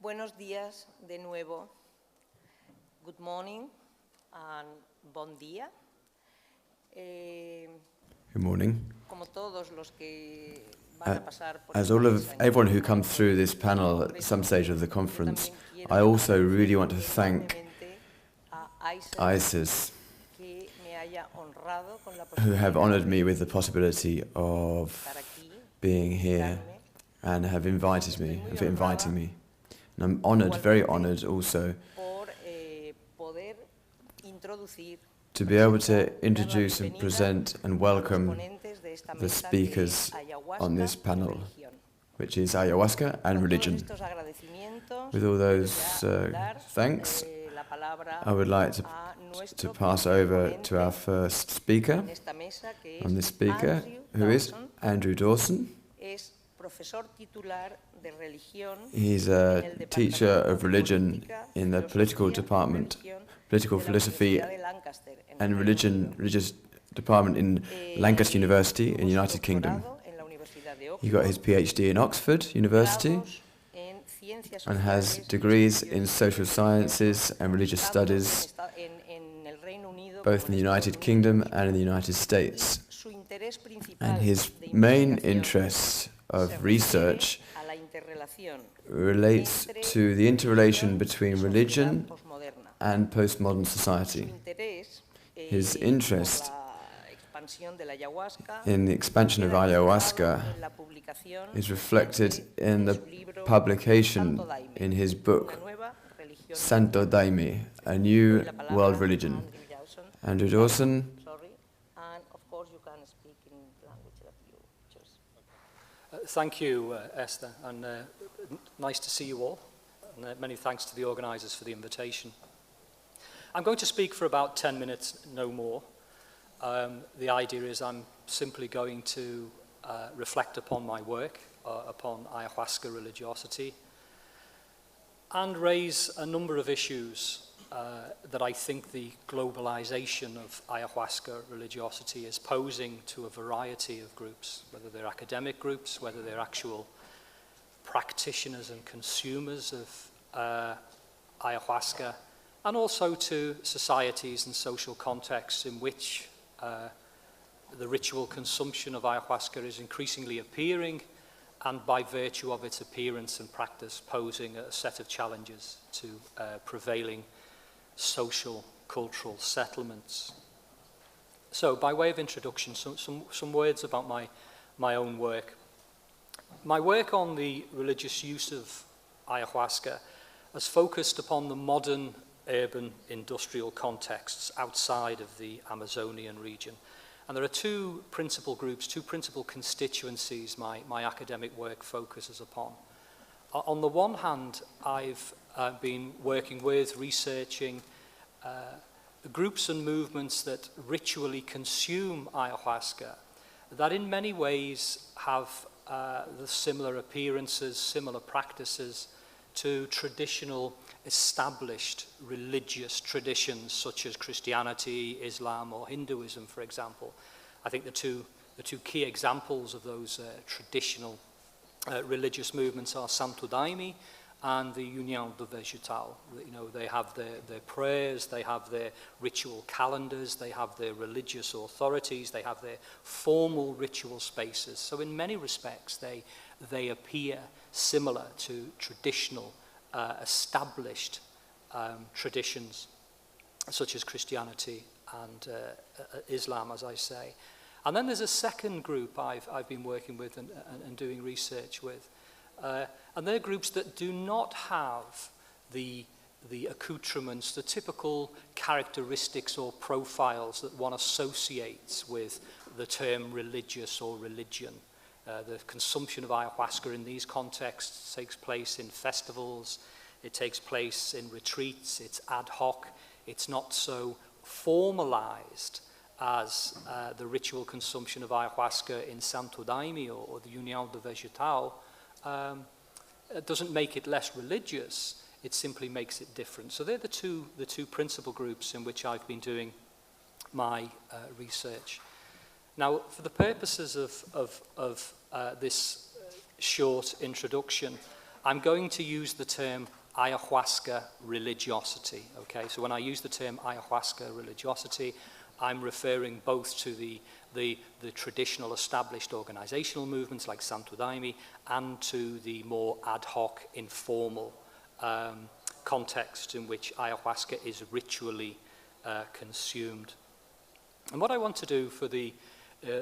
Buenos días de nuevo. Good morning and bon día. Good morning. Como todos los que van a pasar por As everyone who comes through this panel at some stage of the conference, I also really want to thank ISIS, who have honored me with the possibility of being here and have invited me, and for inviting me. And I'm honored, very honored also, to be able to introduce and present and welcome the speakers on this panel, which is ayahuasca and religion. With all those thanks, I would like to pass over to our first speaker on this speaker, who is Andrew Dawson. He's a teacher of religion in the political department, political philosophy and religious department in Lancaster University in the United Kingdom. He got his PhD in Oxford University and has degrees in social sciences and religious studies, both in the United Kingdom and in the United States. And his main interest of research relates to the interrelation between religion and postmodern society. His interest in the expansion of ayahuasca is reflected in the publication in his book, Santo Daime, A New World Religion. Andrew Dawson. Thank you, Esther, and nice to see you all. And many thanks to the organisers for the invitation. I'm going to speak for about 10 minutes, no more. The idea is I'm simply going to reflect upon my work, upon ayahuasca religiosity, and raise a number of issues that I think the globalization of ayahuasca religiosity is posing to a variety of groups, whether they're academic groups, whether they're actual practitioners and consumers of ayahuasca, and also to societies and social contexts in which the ritual consumption of ayahuasca is increasingly appearing, and by virtue of its appearance and practice posing a set of challenges to prevailing social, cultural settlements. So, by way of introduction, some words about my own work. My work on the religious use of ayahuasca has focused upon the modern urban industrial contexts outside of the Amazonian region. And there are two principal groups, two principal constituencies my academic work focuses upon. On the one hand, I've been working with, researching groups and movements that ritually consume ayahuasca, that in many ways have the similar appearances, similar practices to traditional established religious traditions such as Christianity, Islam, or Hinduism, for example. I think the two key examples of those traditional religious movements are Santo Daime and the União do Vegetal. You know, they have their prayers, they have their ritual calendars, they have their religious authorities, they have their formal ritual spaces. So in many respects, they appear similar to traditional established traditions such as Christianity and Islam, as I say. And then there's a second group I've been working with and doing research with. And they're groups that do not have the accoutrements, the typical characteristics or profiles that one associates with the term religious or religion. The consumption of ayahuasca in these contexts takes place in festivals, it takes place in retreats, it's ad hoc, it's not so formalized as the ritual consumption of ayahuasca in Santo Daime or the União do Vegetal. It doesn't make it less religious, it simply makes it different. So they're the two principal groups in which I've been doing my research. Now, for the purposes of this short introduction, I'm going to use the term ayahuasca religiosity, okay? So when I use the term ayahuasca religiosity, I'm referring both to the traditional established organizational movements like Santo Daime and to the more ad hoc, informal context in which ayahuasca is ritually consumed. And what I want to do for the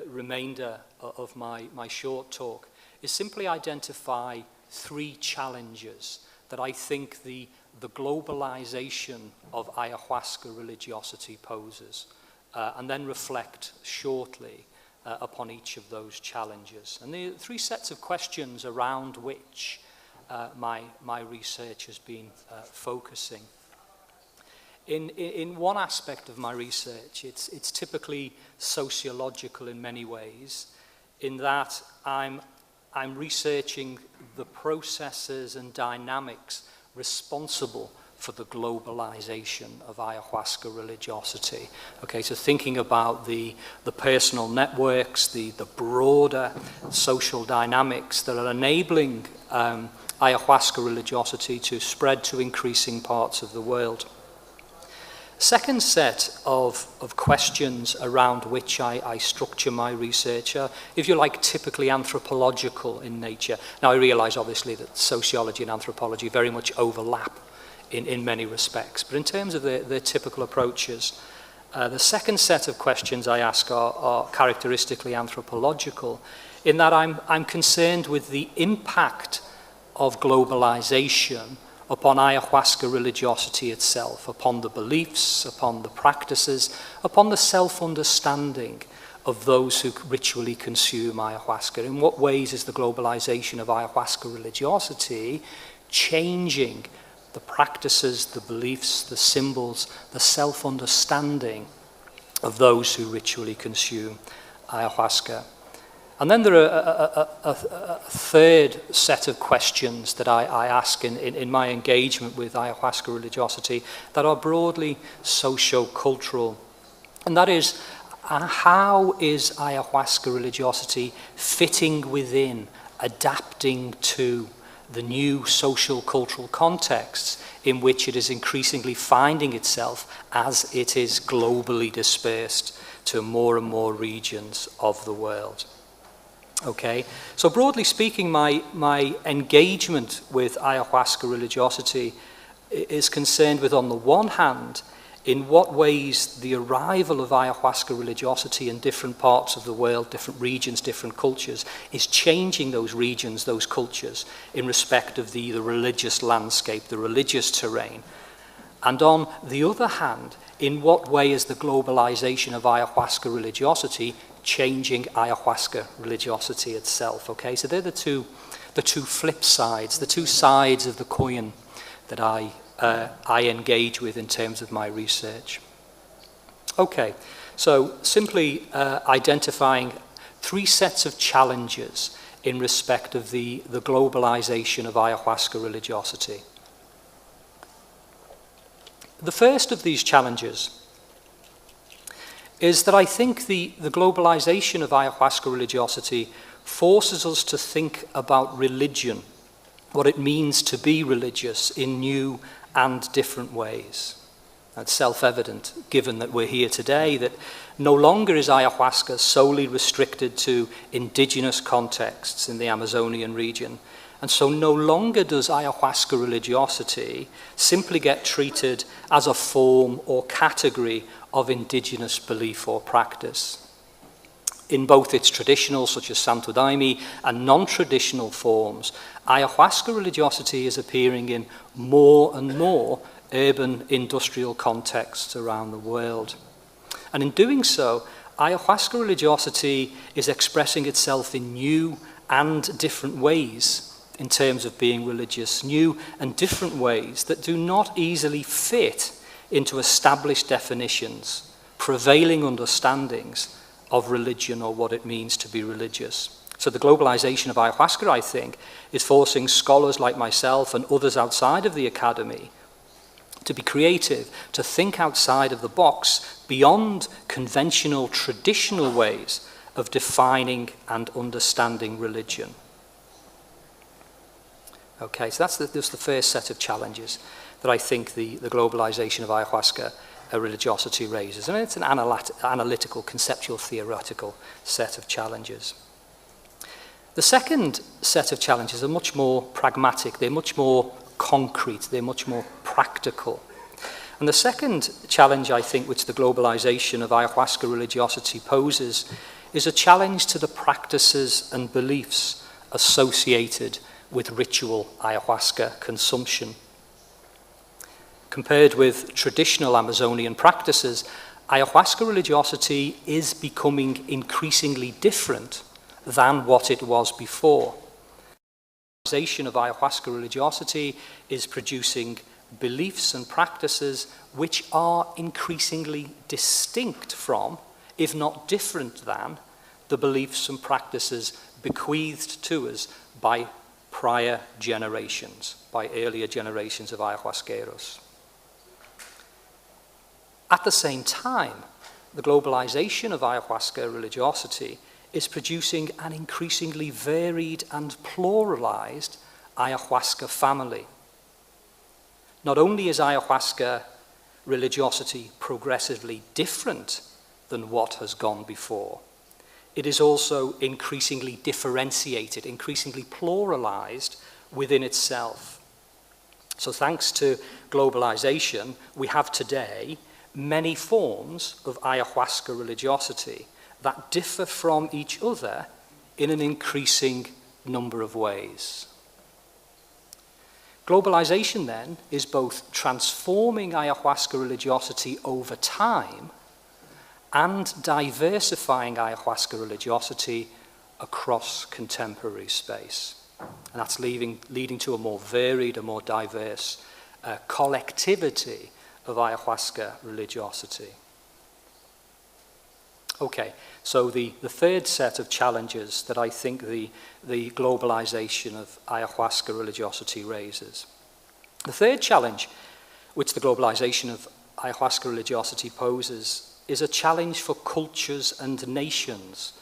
remainder of my short talk is simply identify 3 challenges that I think the globalization of ayahuasca religiosity poses, and then reflect shortly upon each of those challenges. And the 3 sets of questions around which my research has been focusing. In one aspect of my research, it's typically sociological in many ways, in that I'm researching the processes and dynamics responsible for the globalization of ayahuasca religiosity. Okay, so thinking about the personal networks, the broader social dynamics that are enabling ayahuasca religiosity to spread to increasing parts of the world. Second set of questions around which I structure my research are, if you like, typically anthropological in nature. Now, I realize, obviously, that sociology and anthropology very much overlap in many respects. But in terms of their typical approaches, the second set of questions I ask are characteristically anthropological, in that I'm concerned with the impact of globalization upon ayahuasca religiosity itself, upon the beliefs, upon the practices, upon the self-understanding of those who ritually consume ayahuasca. In what ways is the globalization of ayahuasca religiosity changing the practices, the beliefs, the symbols, the self-understanding of those who ritually consume ayahuasca? And then there are a third set of questions that I ask in my engagement with ayahuasca religiosity that are broadly socio-cultural. And that is, how is ayahuasca religiosity fitting within, adapting to the new social cultural contexts in which it is increasingly finding itself as it is globally dispersed to more and more regions of the world? Okay, so broadly speaking, my engagement with ayahuasca religiosity is concerned with, on the one hand, in what ways the arrival of ayahuasca religiosity in different parts of the world, different regions, different cultures, is changing those regions, those cultures, in respect of the religious landscape, the religious terrain. And on the other hand, in what way is the globalization of ayahuasca religiosity changing ayahuasca religiosity itself? Okay, so they're the two flip sides, the two sides of the coin that I engage with in terms of my research. Okay, so simply identifying 3 sets of challenges in respect of the globalization of ayahuasca religiosity. The first of these challenges is that I think the globalization of ayahuasca religiosity forces us to think about religion, what it means to be religious, in new and different ways. That's self-evident, given that we're here today, that no longer is ayahuasca solely restricted to indigenous contexts in the Amazonian region. And so no longer does ayahuasca religiosity simply get treated as a form or category of indigenous belief or practice. In both its traditional, such as Santo Daime, and non-traditional forms, ayahuasca religiosity is appearing in more and more urban industrial contexts around the world. And in doing so, ayahuasca religiosity is expressing itself in new and different ways in terms of being religious, new and different ways that do not easily fit into established definitions, prevailing understandings of religion or what it means to be religious. So the globalization of ayahuasca, I think, is forcing scholars like myself and others outside of the academy to be creative, to think outside of the box, beyond conventional, traditional ways of defining and understanding religion. Okay, so that's the first set of challenges that I think the globalization of ayahuasca religiosity raises. And it's an analytical, conceptual, theoretical set of challenges. The second set of challenges are much more pragmatic, they're much more concrete, they're much more practical. And the second challenge, I think, which the globalization of ayahuasca religiosity poses is a challenge to the practices and beliefs associated with ritual ayahuasca consumption. Compared with traditional Amazonian practices, ayahuasca religiosity is becoming increasingly different than what it was before. The globalization of ayahuasca religiosity is producing beliefs and practices which are increasingly distinct from, if not different than, the beliefs and practices bequeathed to us by prior generations, by earlier generations of ayahuasqueros. At the same time, the globalization of ayahuasca religiosity is producing an increasingly varied and pluralized ayahuasca family. Not only is ayahuasca religiosity progressively different than what has gone before, it is also increasingly differentiated, increasingly pluralized within itself. So thanks to globalization, we have today many forms of ayahuasca religiosity that differ from each other in an increasing number of ways. Globalization, then, is both transforming ayahuasca religiosity over time and diversifying ayahuasca religiosity across contemporary space. And that's leading to a more varied, a more diverse collectivity of ayahuasca religiosity. Okay, so the third set of challenges that I think the globalization of ayahuasca religiosity raises. The third challenge which the globalization of ayahuasca religiosity poses is a challenge for cultures and nations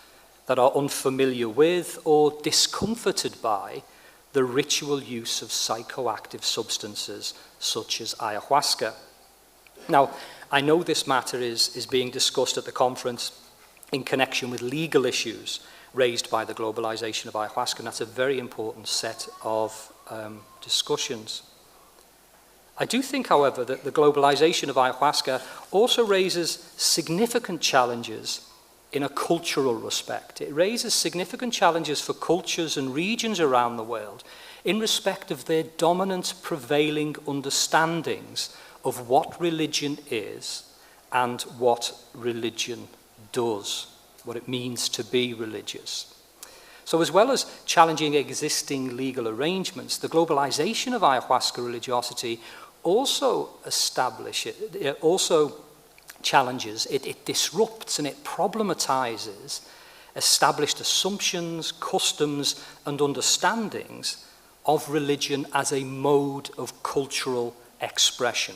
that are unfamiliar with or discomforted by the ritual use of psychoactive substances such as ayahuasca. Now, I know this matter is being discussed at the conference in connection with legal issues raised by the globalization of ayahuasca, and that's a very important set of discussions. I do think, however, that the globalization of ayahuasca also raises significant challenges in a cultural respect. It raises significant challenges for cultures and regions around the world in respect of their dominant prevailing understandings of what religion is and what religion does, what it means to be religious. So as well as challenging existing legal arrangements, the globalization of ayahuasca religiosity also challenges, it disrupts and it problematizes established assumptions, customs, and understandings of religion as a mode of cultural expression.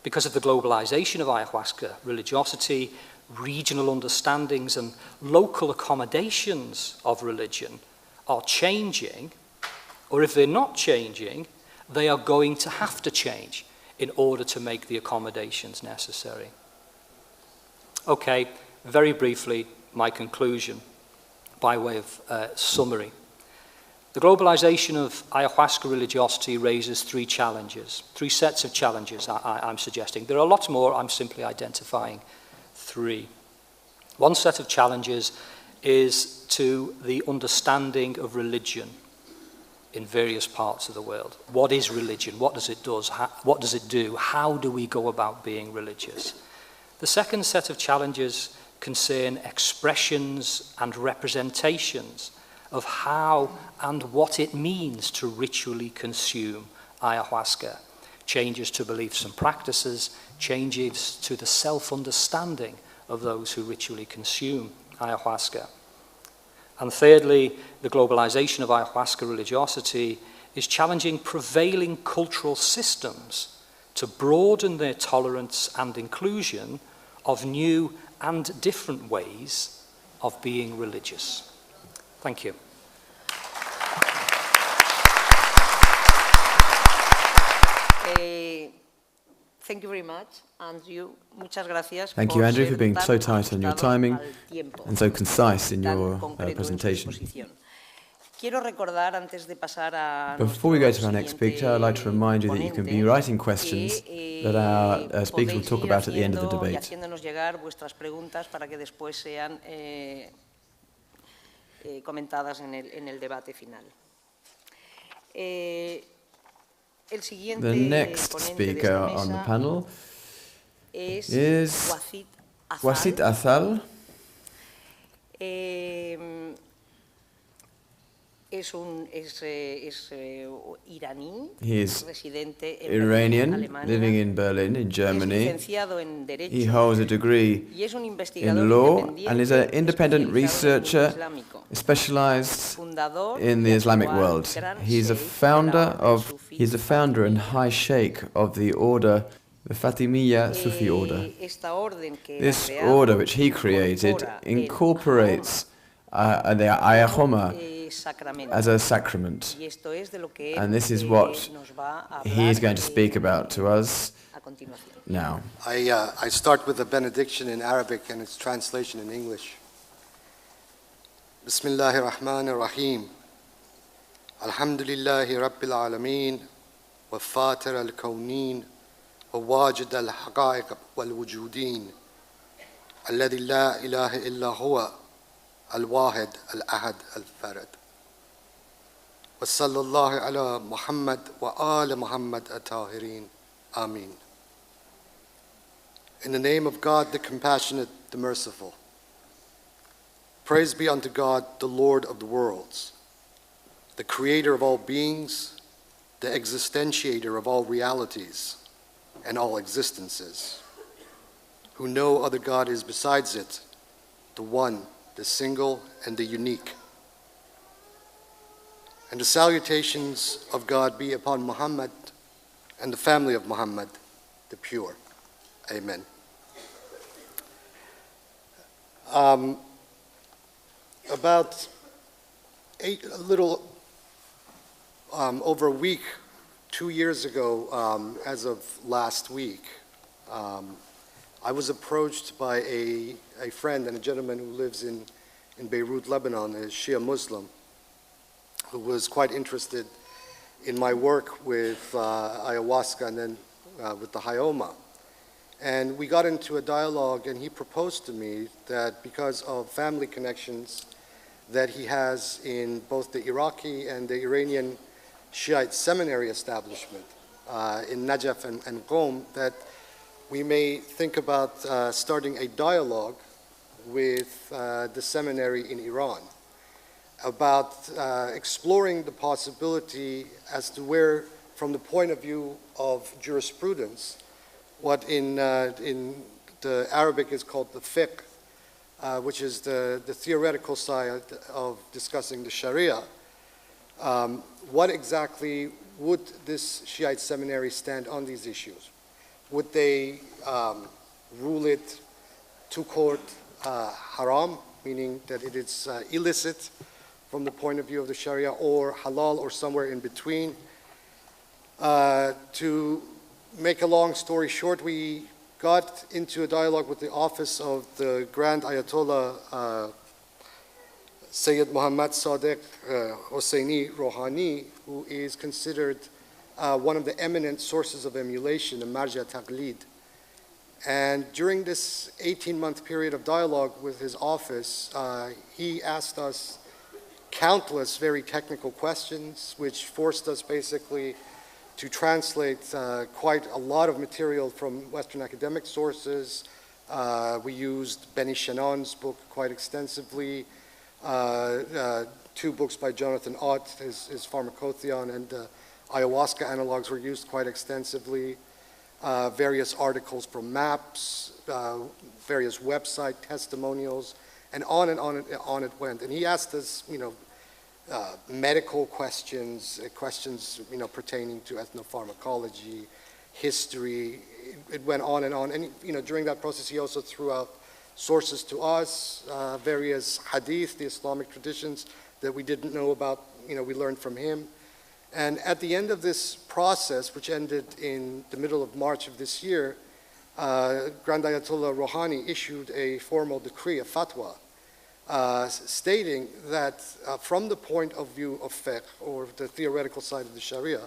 Because of the globalization of ayahuasca religiosity, regional understandings and local accommodations of religion are changing, or if they're not changing, they are going to have to change in order to make the accommodations necessary. Okay, very briefly, my conclusion by way of summary. The globalization of ayahuasca religiosity raises three sets of challenges I'm suggesting. There are lots more, I'm simply identifying three. One set of challenges is to the understanding of religion in various parts of the world. What is religion? What does it do? How do we go about being religious? The second set of challenges concern expressions and representations of how and what it means to ritually consume ayahuasca. Changes to beliefs and practices, changes to the self-understanding of those who ritually consume ayahuasca. And thirdly, the globalization of ayahuasca religiosity is challenging prevailing cultural systems to broaden their tolerance and inclusion of new and different ways of being religious. Thank you. Thank you very much, Andrew. Muchas gracias. Thank you, Andrew, for being so tight on your timing and so concise in your presentation. Before we go to our next speaker, I'd like to remind you that you can be writing questions that our speakers will talk about at the end of the debate. Comentadas en el debate final. The next speaker on the panel is W Azal. Es iraní, He is residente en Iranian, Alemania, living in Berlin, in Germany. Es licenciado en Derecho, He holds a degree y es un investigador in law independiente and is an independent especializado en el researcher mundo islámico, specialized fundador in y the Islamic actual world. gran He's a sheikh de la orden sufí he's a founder and high sheikh of the order, the Fatimiyya Sufi order. Esta orden que This ha creado order, which he created, incorporates the ayahoma as a sacrament. y esto es de lo que And this is what nos va a he is hablar going to speak about to us a continuación. now. I start with a benediction in Arabic and its translation in English. Bismillahir Rahmanir Rahim. Alhamdulillahi Rabbil Alameen wa Fatir al-Kawnin wa Wajid al-Haqa'iq wal-Wujudin alladhi la ilaha illa huwa al-Wahid al-Ahad al-Farad. Wa sallallahu ala Muhammad wa ala Muhammad at-Tahirin. Ameen. In the name of God, the Compassionate, the Merciful. Praise be unto God, the Lord of the worlds, the Creator of all beings, the existentiator of all realities and all existences, who no other God is besides it, the one, the single, and the unique. And the salutations of God be upon Muhammad and the family of Muhammad, the pure. Amen. About over a week, 2 years ago, as of last week, I was approached by a friend and a gentleman who lives in Beirut, Lebanon, a Shia Muslim, who was quite interested in my work with ayahuasca and then with the Hayoma. And we got into a dialogue, and he proposed to me that because of family connections that he has in both the Iraqi and the Iranian Shiite seminary establishment in Najaf and Qom, that we may think about starting a dialogue with the seminary in Iran about exploring the possibility as to where, from the point of view of jurisprudence, what in the Arabic is called the fiqh, which is the theoretical side of discussing the Sharia, what exactly would this Shiite seminary stand on these issues? Would they rule it to court haram, meaning that it is illicit from the point of view of the Sharia, or halal, or somewhere in between? To make a long story short, we got into a dialogue with the office of the Grand Ayatollah Sayyid Muhammad Sadiq Hosseini Rouhani, who is considered one of the eminent sources of emulation, the Marja Taqlid. And during this 18-month period of dialogue with his office, he asked us countless very technical questions, which forced us basically to translate quite a lot of material from Western academic sources. We used Benny Shannon's book quite extensively, 2 books by Jonathan Ott, his Pharmacotheon, and ayahuasca analogs were used quite extensively. Various articles from MAPS, various website testimonials, and on it went. And he asked us, medical questions, pertaining to ethnopharmacology, history. It went on. And during that process, he also threw out sources to us, various hadith, the Islamic traditions that we didn't know about. We learned from him. And at the end of this process, which ended in the middle of March of this year, Grand Ayatollah Rouhani issued a formal decree, a fatwa, stating that from the point of view of fiqh, or the theoretical side of the Sharia,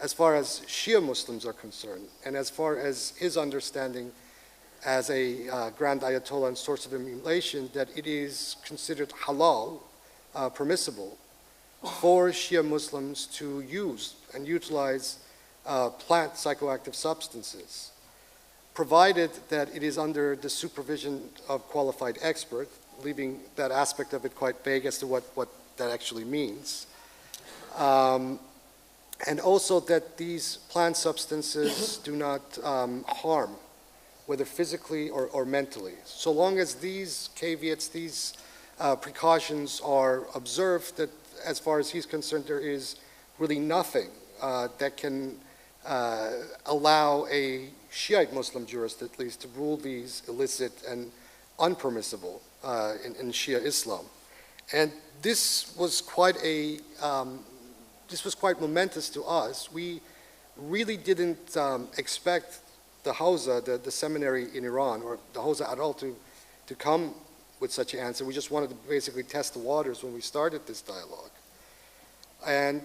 as far as Shia Muslims are concerned, and as far as his understanding as a Grand Ayatollah and source of emulation, that it is considered halal, permissible, for Shia Muslims to use and utilize plant psychoactive substances, provided that it is under the supervision of qualified expert, leaving that aspect of it quite vague as to what that actually means. And also that these plant substances do not harm, whether physically or mentally. So long as these caveats, these precautions are observed, that as far as he's concerned, there is really nothing that can allow a Shiite Muslim jurist, at least, to rule these illicit and unpermissible in Shia Islam. And this was quite momentous to us. We really didn't expect the Hausa, the seminary in Iran, or the Hausa at all, to come with such an answer. We just wanted to basically test the waters when we started this dialogue. And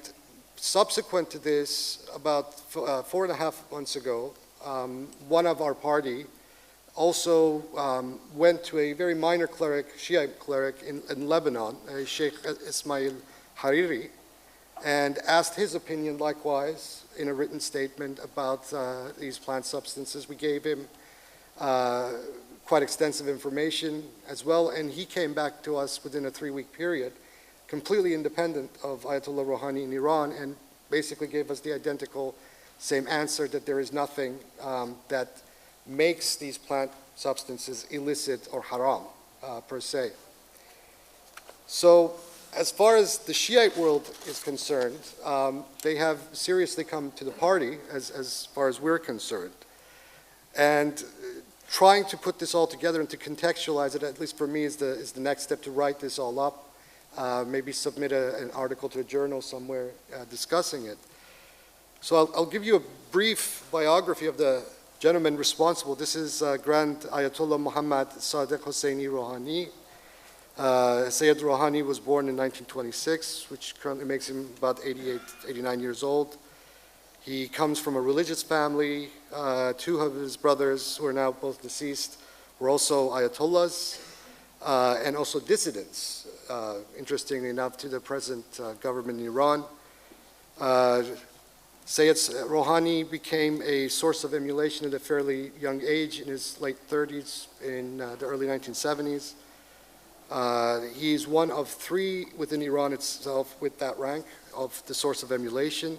subsequent to this, about 4.5 months ago, one of our party also went to a very minor cleric, Shiite cleric in Lebanon, Sheikh Ismail Hariri, and asked his opinion likewise in a written statement about these plant substances. We gave him quite extensive information as well, and he came back to us within a 3-week period, completely independent of Ayatollah Rouhani in Iran, and basically gave us the identical same answer, that there is nothing that makes these plant substances illicit or haram per se. So as far as the Shiite world is concerned, they have seriously come to the party as far as we're concerned. And trying to put this all together and to contextualize it, at least for me, is the next step, to write this all up, maybe submit an article to a journal somewhere discussing it. So I'll give you a brief biography of the gentleman responsible. This is Grand Ayatollah Muhammad Sadiq Hosseini Rouhani. Sayyid Rouhani was born in 1926, which currently makes him about 88, 89 years old. He comes from a religious family. 2 of his brothers, who are now both deceased, were also Ayatollahs and also dissidents, interestingly enough, to the present government in Iran. Sayyid Rouhani became a source of emulation at a fairly young age, in his late 30s, in the early 1970s. He's one of 3 within Iran itself with that rank of the source of emulation.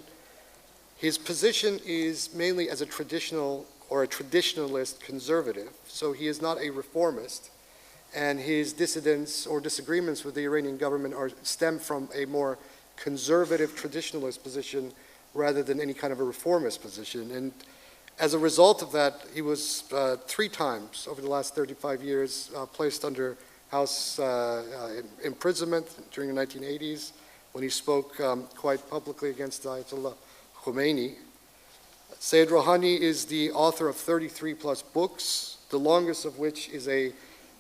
His position is mainly as a traditional or a traditionalist conservative, so he is not a reformist, and his dissidents or disagreements with the Iranian government stem from a more conservative traditionalist position rather than any kind of a reformist position. And as a result of that, he was 3 times over the last 35 years placed under house imprisonment during the 1980s, when he spoke quite publicly against Ayatollah Khomeini. Sayyid Rouhani is the author of 33 plus books, the longest of which is a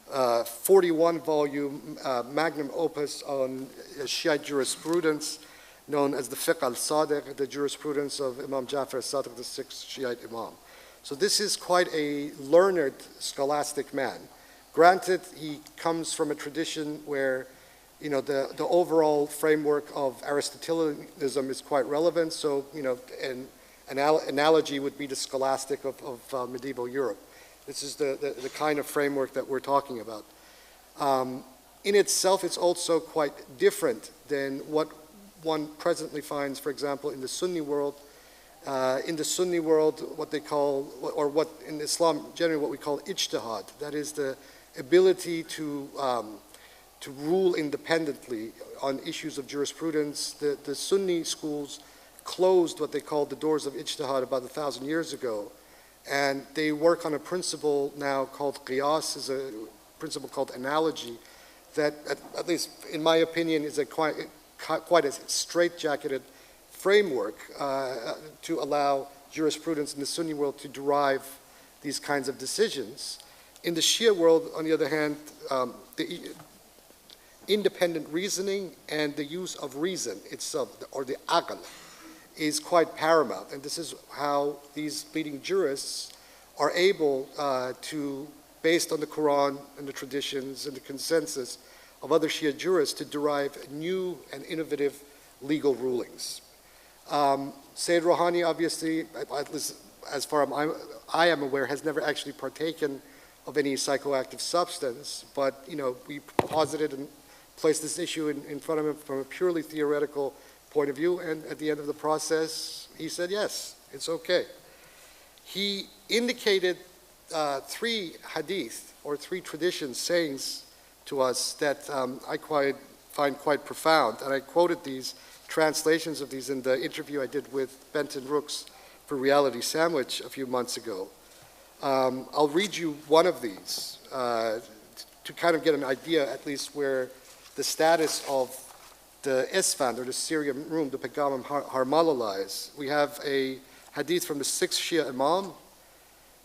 41-volume magnum opus on Shiite jurisprudence known as the Fiqh al-Sadiq, the jurisprudence of Imam Jafar al-Sadiq, the 6th Shiite Imam. So this is quite a learned, scholastic man. Granted, he comes from a tradition where, you know, the overall framework of Aristotelianism is quite relevant. So, you know, an analogy would be the scholastic of medieval Europe. This is the kind of framework that we're talking about. In itself, it's also quite different than what one presently finds, for example, in the Sunni world. In the Sunni world, what they call, or what in Islam generally what we call ijtihad, that is the ability to rule independently on issues of jurisprudence. The Sunni schools closed what they called the doors of ijtihad about 1,000 years ago, and they work on a principle now called qiyas, is a principle called analogy, that at least in my opinion is quite a straitjacketed framework to allow jurisprudence in the Sunni world to derive these kinds of decisions. In the Shia world, on the other hand, the independent reasoning and the use of reason itself, or the aql, is quite paramount. And this is how these leading jurists are able to, based on the Quran and the traditions and the consensus of other Shia jurists, to derive new and innovative legal rulings. Sayyid Rouhani, obviously, as far as I am aware, has never actually partaken of any psychoactive substance, but we posited and placed this issue in front of him from a purely theoretical point of view, and at the end of the process, he said, yes, it's okay. He indicated 3 hadith, or 3 traditions, sayings to us that I find quite profound, and I quoted these translations of these in the interview I did with Benton Rooks for Reality Sandwich a few months ago. I'll read you one of these to kind of get an idea, at least, where the status of the Isfand, or the Syrian room, the Pegam Harmala lies. We have a hadith from the 6th Shia Imam,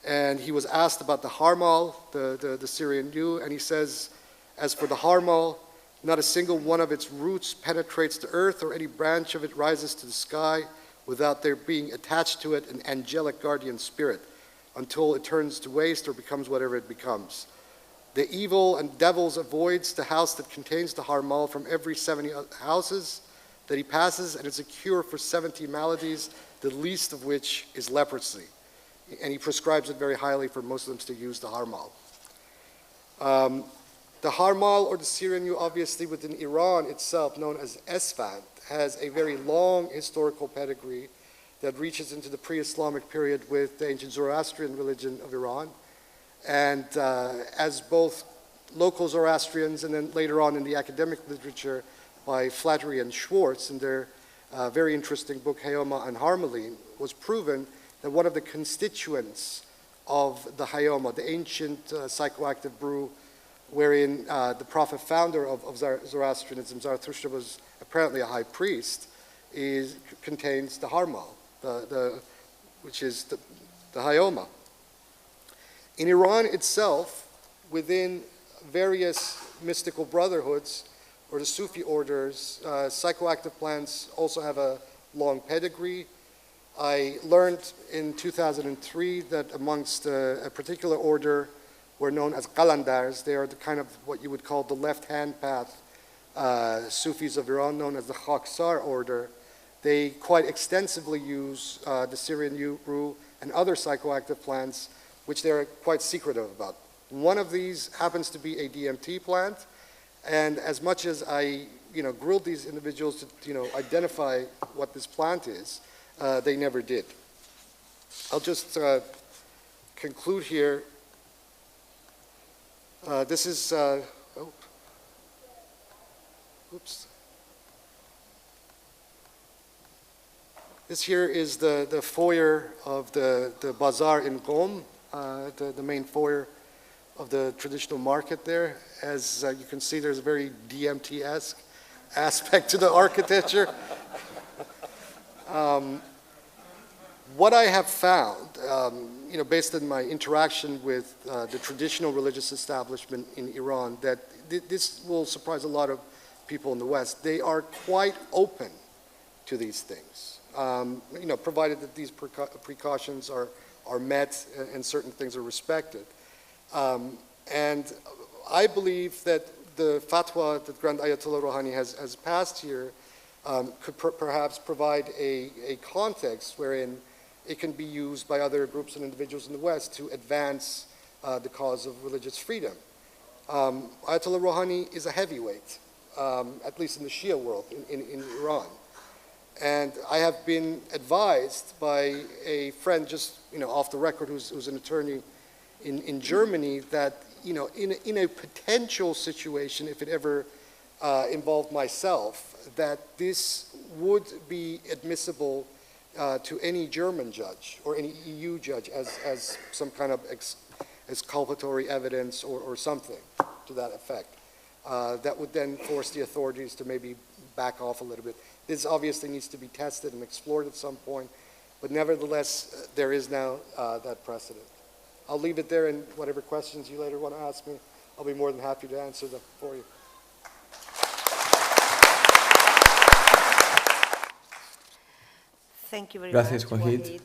and he was asked about the Harmal, the Syrian yew, and he says, as for the Harmal, not a single one of its roots penetrates the earth, or any branch of it rises to the sky without there being attached to it an angelic guardian spirit, until it turns to waste or becomes whatever it becomes. The evil and devils avoids the house that contains the Harmal from every 70 houses that he passes, and it's a cure for 70 maladies, the least of which is leprosy. And he prescribes it very highly for Muslims to use the Harmal. The Harmal, or the Syrian yew, obviously within Iran itself, known as Esfand, has a very long historical pedigree that reaches into the pre-Islamic period with the ancient Zoroastrian religion of Iran. And as both local Zoroastrians and then later on in the academic literature by Flattery and Schwartz in their very interesting book Hayoma and Harmaline, was proven that one of the constituents of the Hayoma, the ancient psychoactive brew wherein the prophet founder of Zoroastrianism, Zarathustra, was apparently a high priest, contains the Harmal, which is the Hayoma. In Iran itself, within various mystical brotherhoods or the Sufi orders, psychoactive plants also have a long pedigree. I learned in 2003 that amongst a particular order were known as Qalandars. They are the kind of what you would call the left-hand path Sufis of Iran, known as the Khaksar order. They quite extensively use the Syrian yew and other psychoactive plants, which they're quite secretive about. One of these happens to be a DMT plant, and as much as I grilled these individuals to identify what this plant is, they never did. I'll just conclude here. This is, oops. This here is the foyer of the bazaar in Qom, the main foyer of the traditional market there. As you can see, there's a very DMT-esque aspect to the architecture. What I have found, based on my interaction with the traditional religious establishment in Iran, that this will surprise a lot of people in the West. They are quite open to these things, provided that these precautions are met and certain things are respected. And I believe that the fatwa that Grand Ayatollah Rouhani has passed here could perhaps provide a context wherein it can be used by other groups and individuals in the West to advance the cause of religious freedom. Ayatollah Rouhani is a heavyweight, at least in the Shia world in Iran. And I have been advised by a friend, just off the record, who's an attorney in Germany, that in a potential situation, if it ever involved myself, that this would be admissible to any German judge or any EU judge as some kind of exculpatory evidence or something to that effect. That would then force the authorities to maybe back off a little bit. This obviously needs to be tested and explored at some point, but nevertheless, there is now that precedent. I'll leave it there, and whatever questions you later want to ask me, I'll be more than happy to answer them for you. Thank you very Gracias, much, Wahid.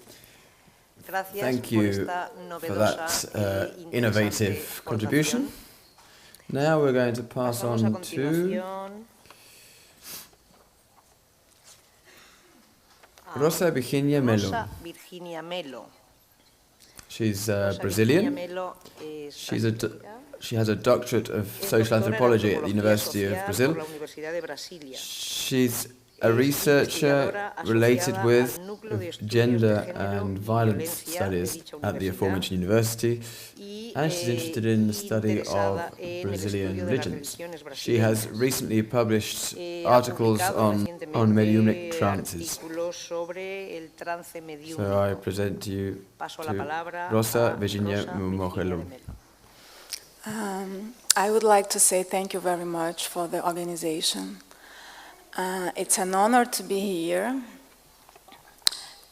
Gracias Thank por you esta for novedosa that y innovative interesante contribution. aportación. Now we're going to pass Pasamos a on to continuación a Rosa Virginia Melo. Rosa Virginia Melo. She's Rosa Brazilian. Virginia Melo es She has a doctorate of es social doctora en anthropology at the antropología University of social Brazil. por la Universidad de Brasilia. She's a researcher related with gender and violence studies at the aforementioned university, and she's interested in the study of Brazilian religions. She has recently published articles on mediumnic trances. So I present to you to Rosa Virginia Melo. I would like to say thank you very much for the organization. It's an honor to be here,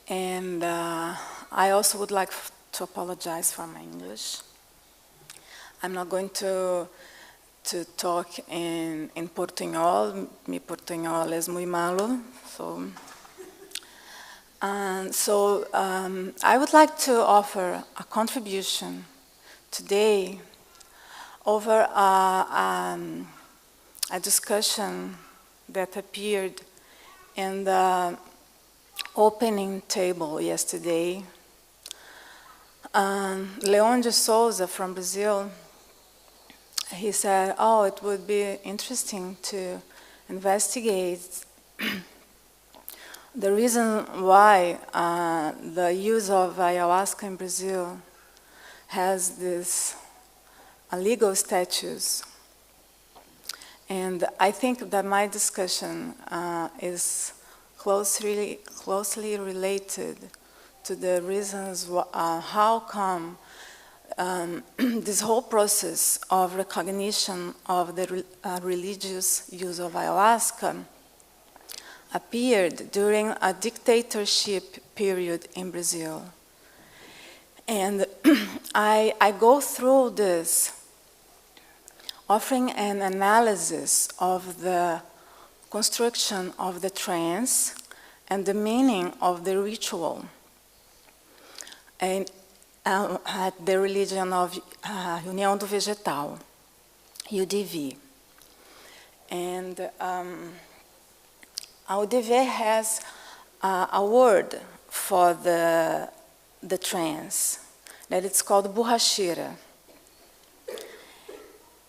and I also would like to apologize for my English. I'm not going to talk in portuñol. Mi portuñol es muy malo, so I would like to offer a contribution today over a discussion that appeared in the opening table yesterday. Leon de Souza from Brazil, he said, oh, it would be interesting to investigate the reason why the use of ayahuasca in Brazil has this legal status. And I think that my discussion is closely related to the reasons how come this whole process of recognition of the religious use of ayahuasca appeared during a dictatorship period in Brazil. And I go through this offering an analysis of the construction of the trance and the meaning of the ritual and at the religion of União do Vegetal, UDV. And UDV has a word for the trance that it's called borracheira.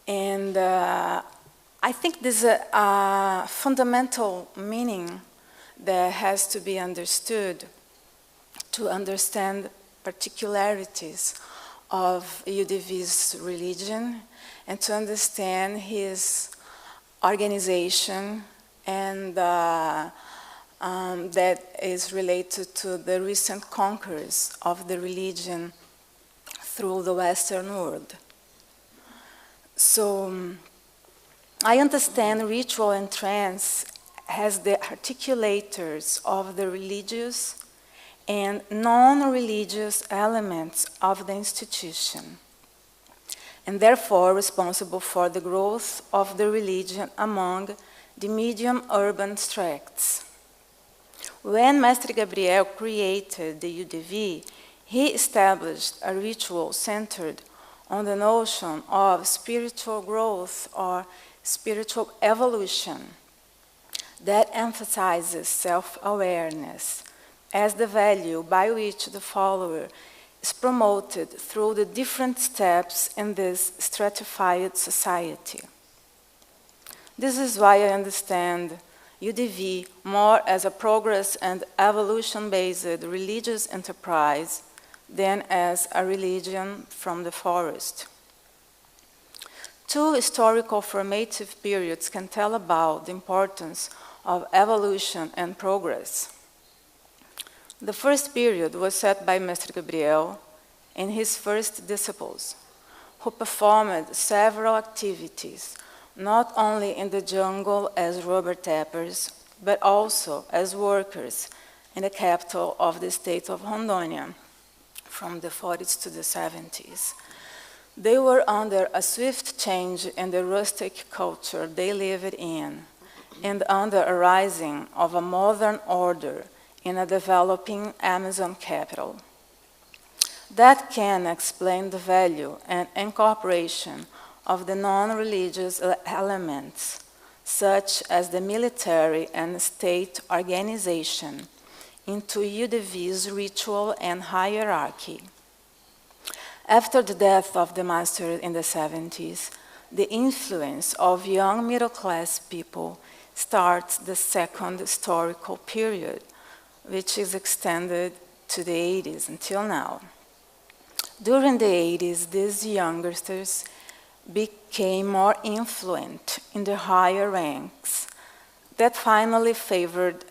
And I think there's a fundamental meaning that has to be understood to understand particularities of UDV's religion and to understand his organization and that is related to the recent conquests of the religion through the Western world. So I understand ritual and trance as the articulators of the religious and non-religious elements of the institution, and therefore responsible for the growth of the religion among the medium urban tracts. When Mestre Gabriel created the UDV, he established a ritual centered on the notion of spiritual growth or spiritual evolution that emphasizes self-awareness as the value by which the follower is promoted through the different steps in this stratified society. This is why I understand UDV more as a progress and evolution-based religious enterprise than as a religion from the forest. Two historical formative periods can tell about the importance of evolution and progress. The first period was set by Mestre Gabriel and his first disciples, who performed several activities, not only in the jungle as rubber tappers, but also as workers in the capital of the state of Rondônia from the 40s to the 70s. They were under a swift change in the rustic culture they lived in, and under a rising of a modern order in a developing Amazon capital. That can explain the value and incorporation of the non-religious elements, such as the military and state organization, into UDV's ritual and hierarchy. After the death of the master in the 70s, the influence of young middle-class people starts the second historical period, which is extended to the 80s until now. During the 80s, these youngsters became more influent in the higher ranks that finally favored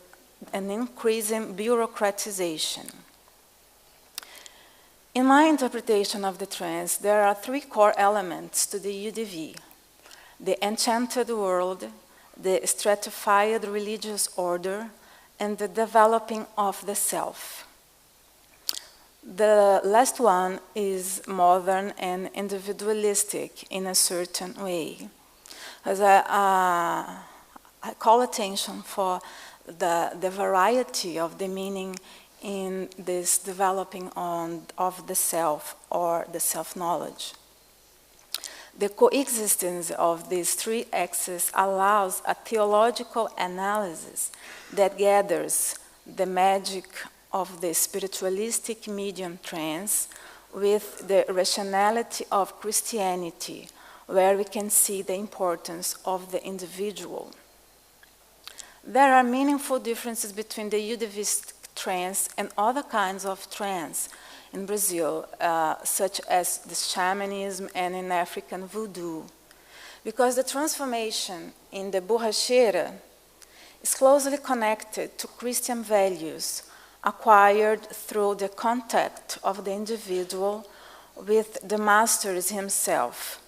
an increasing bureaucratization. In my interpretation of the trance, there are three core elements to the UDV: the enchanted world, the stratified religious order, and the developing of the self. The last one is modern and individualistic in a certain way. As I call attention for the variety of the meaning in this developing of the self or the self-knowledge. The coexistence of these three axes allows a theological analysis that gathers the magic of the spiritualistic medium trance with the rationality of Christianity, where we can see the importance of the individual. There are meaningful differences between the UDVist trance and other kinds of trance in Brazil, such as the shamanism and in African voodoo, because the transformation in the borracheira is closely connected to Christian values acquired through the contact of the individual with the master himself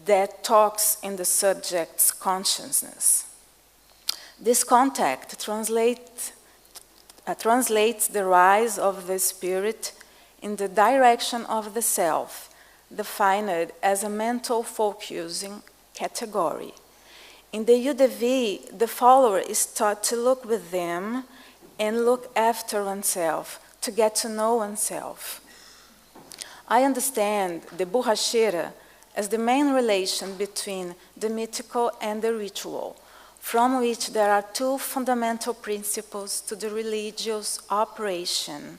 that talks in the subject's consciousness. This contact translates the rise of the spirit in the direction of the self, defined as a mental focusing category. In the UDV, the follower is taught to look within and look after oneself, to get to know oneself. I understand the borracheira as the main relation between the mythical and the ritual, from which there are two fundamental principles to the religious operation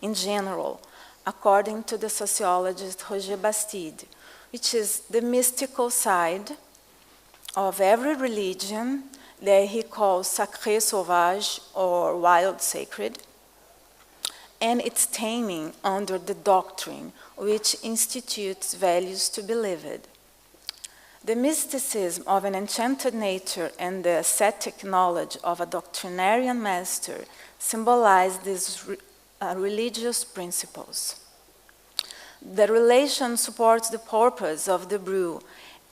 in general, according to the sociologist Roger Bastide, which is the mystical side of every religion that he calls sacré sauvage or wild sacred, and its taming under the doctrine, which institutes values to be lived. The mysticism of an enchanted nature and the ascetic knowledge of a doctrinarian master symbolize these religious principles. The relation supports the purpose of the brew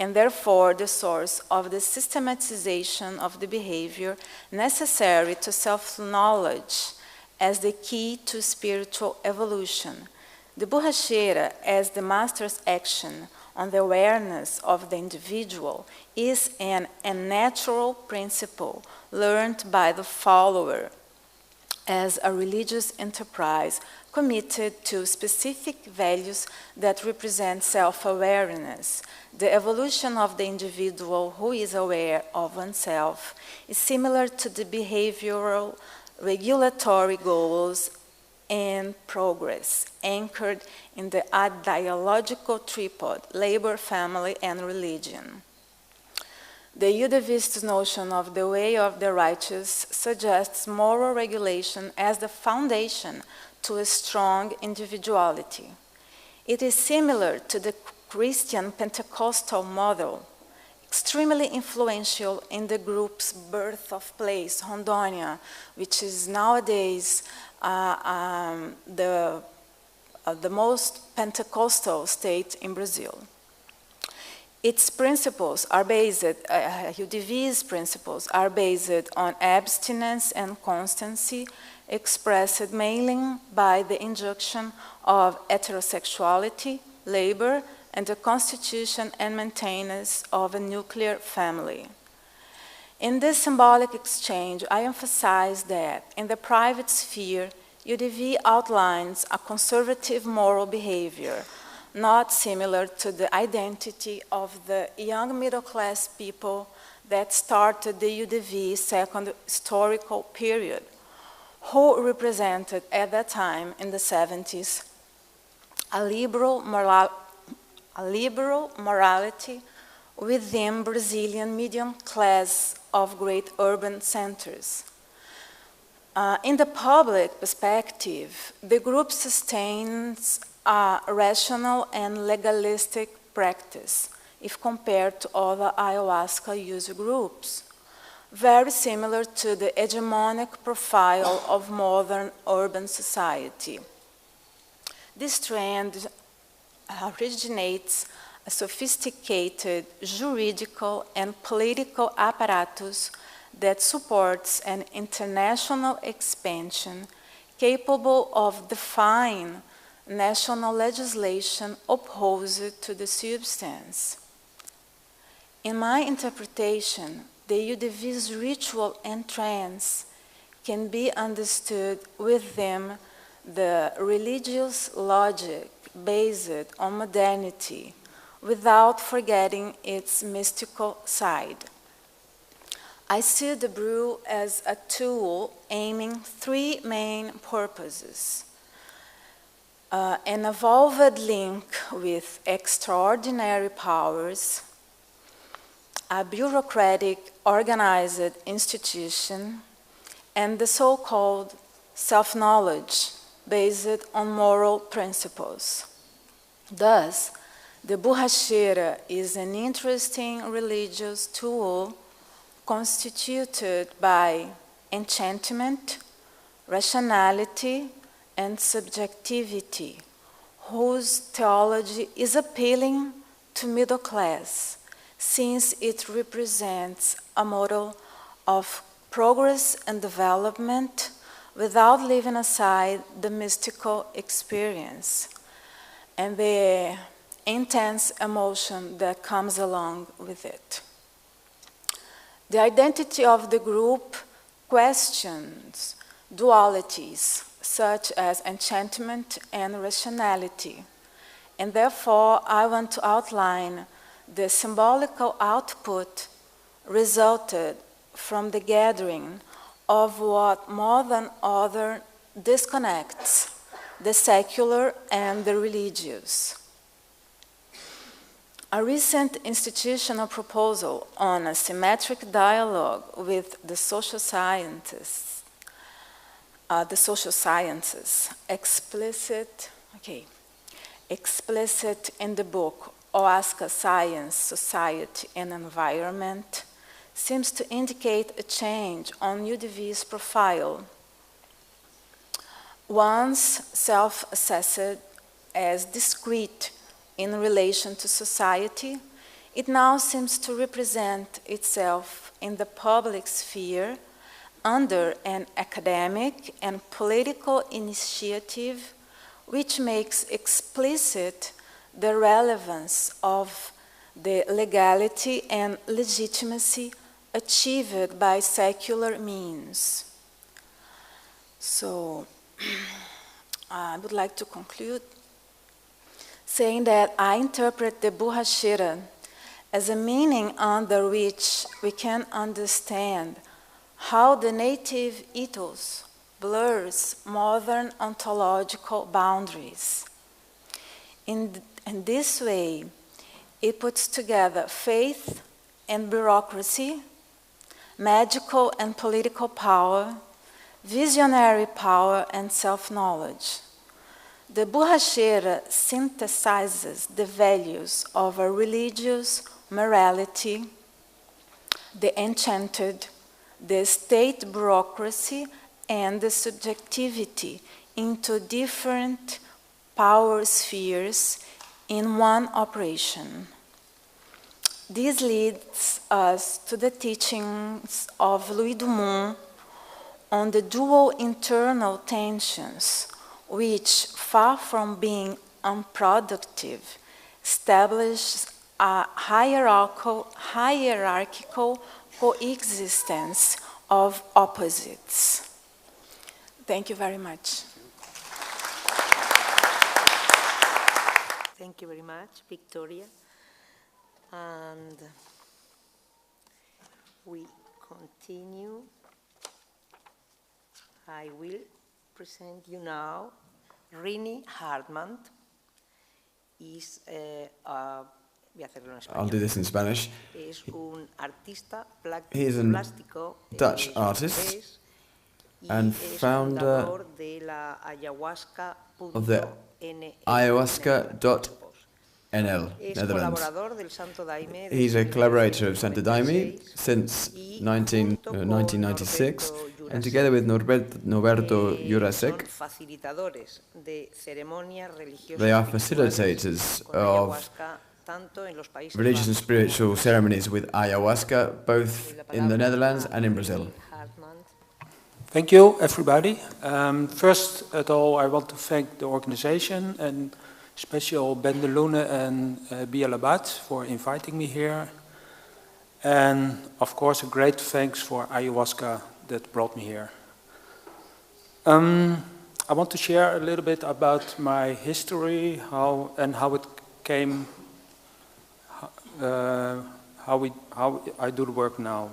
and therefore the source of the systematization of the behavior necessary to self-knowledge as the key to spiritual evolution. The borracheira, as the master's action on the awareness of the individual, is an unnatural principle learned by the follower as a religious enterprise committed to specific values that represent self-awareness. The evolution of the individual who is aware of oneself is similar to the behavioral regulatory goals and progress anchored in the ideological tripod, labor, family, and religion. The UDVist notion of the way of the righteous suggests moral regulation as the foundation to a strong individuality. It is similar to the Christian Pentecostal model, extremely influential in the group's birthplace, Rondônia, which is nowadays the most Pentecostal state in Brazil. Its principles are based, UDV's principles are based on abstinence and constancy, expressed mainly by the injunction of heterosexuality, labor, and the constitution and maintenance of a nuclear family. In this symbolic exchange, I emphasize that in the private sphere, UDV outlines a conservative moral behavior, not similar to the identity of the young middle-class people that started the UDV second historical period, who represented at that time in the 70s a liberal morality within Brazilian medium class of great urban centers. In the public perspective, the group sustains a rational and legalistic practice if compared to other ayahuasca user groups, very similar to the hegemonic profile of modern urban society. This trend originates a sophisticated juridical and political apparatus that supports an international expansion capable of defying national legislation opposed to the substance. In my interpretation, the UDV's ritual and trance can be understood within the religious logic based on modernity without forgetting its mystical side. I see the brew as a tool aiming three main purposes: an evolved link with extraordinary powers, a bureaucratic organized institution, and the so-called self-knowledge based on moral principles. Thus, the borracheira is an interesting religious tool constituted by enchantment, rationality, and subjectivity, whose theology is appealing to middle class, since it represents a model of progress and development without leaving aside the mystical experience and the intense emotion that comes along with it. The identity of the group questions dualities such as enchantment and rationality, and therefore I want to outline the symbolical output resulted from the gathering of what more than other disconnects the secular and the religious. A recent institutional proposal on a symmetric dialogue with the social sciences, explicit in the book Ayahuasca Science, Society, and Environment, seems to indicate a change on UDV's profile. Once self-assessed as discrete in relation to society, it now seems to represent itself in the public sphere under an academic and political initiative which makes explicit the relevance of the legality and legitimacy achieved by secular means. So, I would like to conclude saying that I interpret the borracheira as a meaning under which we can understand how the native ethos blurs modern ontological boundaries. In this way, it puts together faith and bureaucracy, magical and political power, visionary power, and self-knowledge. The borracheira synthesizes the values of a religious morality, the enchanted, the state bureaucracy, and the subjectivity into different power spheres in one operation. This leads us to the teachings of Louis Dumont on the dual internal tensions, which, far from being unproductive, establish a hierarchical coexistence of opposites. Thank you very much. Thank you very much, Victoria. And we continue. I will present you now Rini Hartman. I'll do this in Spanish. Es un artista He is a plástico Dutch artist and founder of the Ayahuasca.nl, Netherlands. He's a collaborator of Santo Daime since 1996, and together with Norberto Jurasek, they are facilitators of religious and spiritual ceremonies with ayahuasca, both in the Netherlands and in Brazil. Thank you, everybody. First of all, I want to thank the organization and especially Ben de Lune and Bialabat for inviting me here. And of course, a great thanks for ayahuasca that brought me here. I want to share a little bit about my history, how it came, how I do the work now.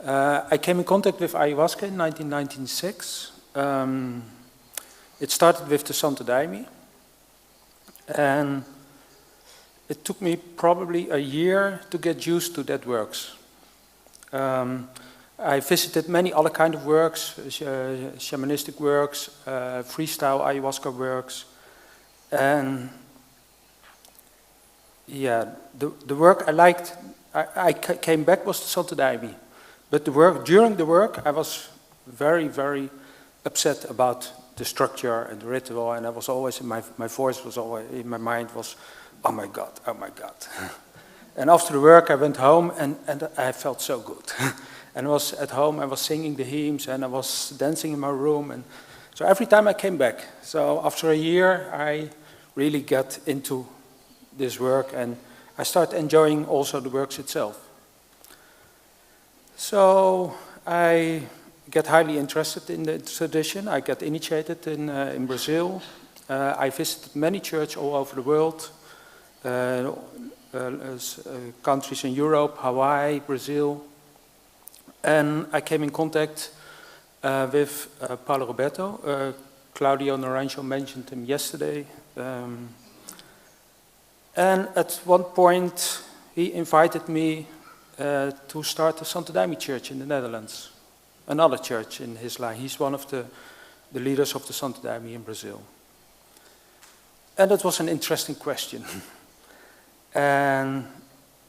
I came in contact with ayahuasca in 1996. It started with the Santo Daime, and it took me probably a year to get used to that works. I visited many other kind of works, shamanistic works, freestyle ayahuasca works, and yeah, the work I liked, I came back was the Santo Daime. But during the work, I was very, very upset about the structure and the ritual, and I was always, my voice was always, in my mind was, oh my God, oh my God. And after the work, I went home, and I felt so good. And I was at home, I was singing the hymns, and I was dancing in my room, and so every time I came back. So after a year, I really got into this work, and I started enjoying also the works itself. So I get highly interested in the tradition. I got initiated in Brazil. I visited many churches all over the world, countries in Europe, Hawaii, Brazil. And I came in contact with Paulo Roberto. Claudio Naranjo mentioned him yesterday. And at one point, he invited me to start the Santo Daime Church in the Netherlands, another church in his line. He's one of the leaders of the Santo Daime in Brazil. And that was an interesting question. And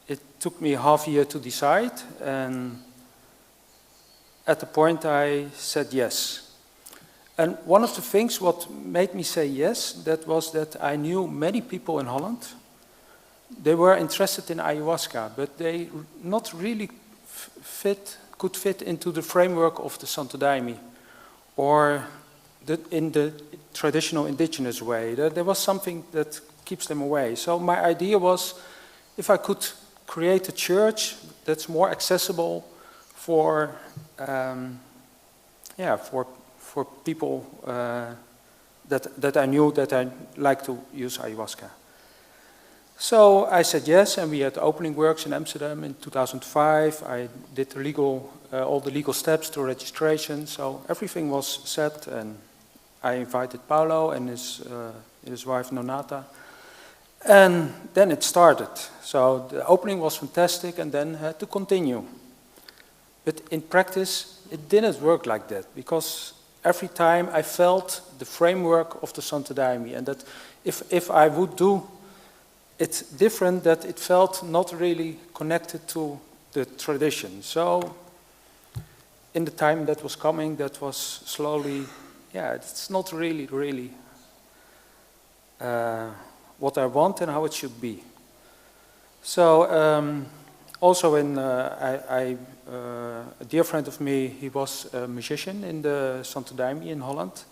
it took me half a year to decide, and at the point I said yes. And one of the things what made me say yes, that was that I knew many people in Holland. They were interested in ayahuasca, but they not really could fit into the framework of the Santo Daime, or in the traditional indigenous way. There was something that keeps them away. So my idea was, if I could create a church that's more accessible for people that I knew that I like to use ayahuasca. So I said yes, and we had opening works in Amsterdam in 2005. I did all the legal steps to registration, so everything was set, and I invited Paulo and his wife Nonata. And then it started. So the opening was fantastic, and then had to continue. But in practice, it didn't work like that, because every time I felt the framework of the Santo Daime, and that if I would do it's different, that it felt not really connected to the tradition. So in the time that was coming, that was slowly, it's not really what I want and how it should be. So also a dear friend of me, he was a musician in the Santo Daime in Holland,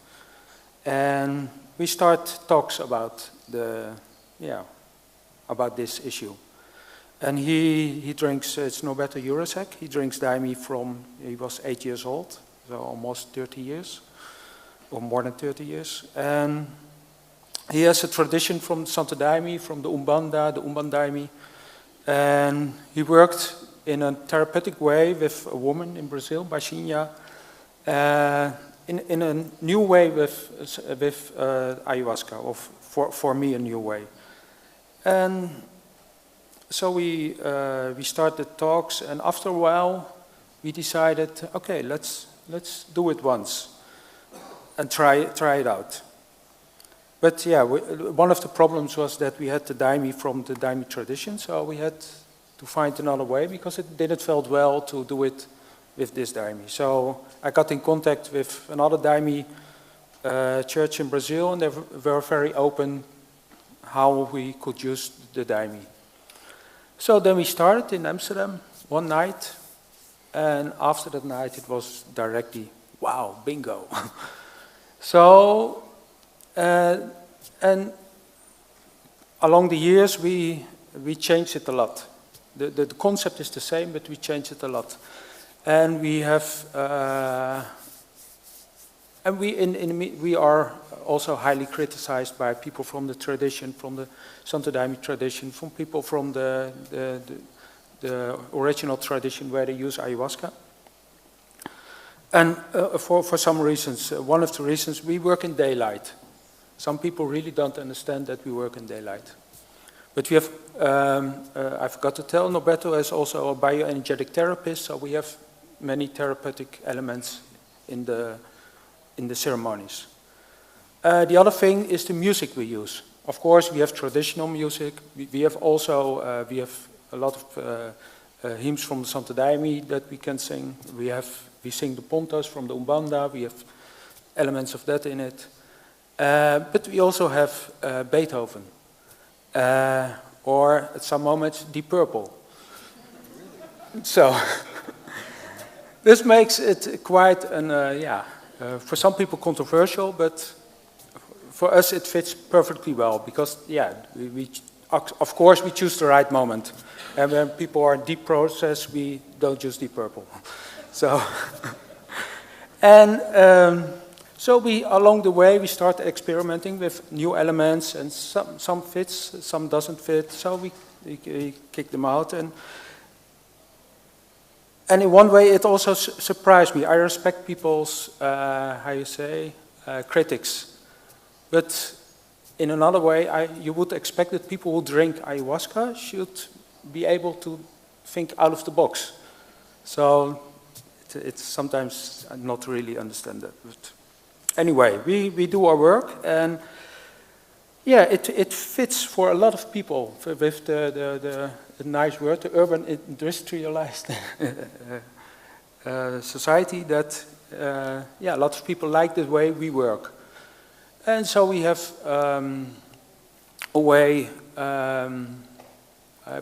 and we start talks about about this issue. And he drinks, it's no better Eurosec, he drinks Daime from, he was 8 years old, so almost 30 years, or more than 30 years. And he has a tradition from Santo Daime, from the Umbandaime, and he worked in a therapeutic way with a woman in Brazil, Baixinha, in a new way with ayahuasca, or for me a new way. And so we started talks, and after a while we decided, okay, let's do it once and try it out. But yeah, one of the problems was that we had the Daime from the Daime tradition, so we had to find another way because it didn't felt well to do it with this Daime. So I got in contact with another Daime church in Brazil, and they were very open how we could use the Daime. So then we started in Amsterdam one night, and after that night it was directly, wow, bingo. So, and along the years we changed it a lot. The concept is the same, but we changed it a lot. And we have, and we are also highly criticized by people from the tradition, from the Santo Daime tradition, from people from the original tradition where they use ayahuasca. And for some reasons, one of the reasons, we work in daylight. Some people really don't understand that we work in daylight. But we have, I forgot to tell, Norberto is also a bioenergetic therapist, so we have many therapeutic elements in the ceremonies. The other thing is the music we use. Of course, we have traditional music. We have also, we have a lot of hymns from the Santo Daime that we can sing. We sing the pontos from the Umbanda. We have elements of that in it. But we also have Beethoven. Or at some moments, Deep Purple. So, this makes it quite for some people controversial, but for us it fits perfectly well because, of course we choose the right moment. And when people are in deep process, we don't use Deep Purple. So, and so along the way, we start experimenting with new elements, and some fits, some doesn't fit, so we kick them out. And in one way, it also surprised me. I respect people's, critics. But in another way, you would expect that people who drink ayahuasca should be able to think out of the box. So it's sometimes not really understand that. But anyway, we do our work, and yeah, it fits for a lot of people with the nice word, the urban industrialized society that, a lot of people like the way we work. And so we have a way,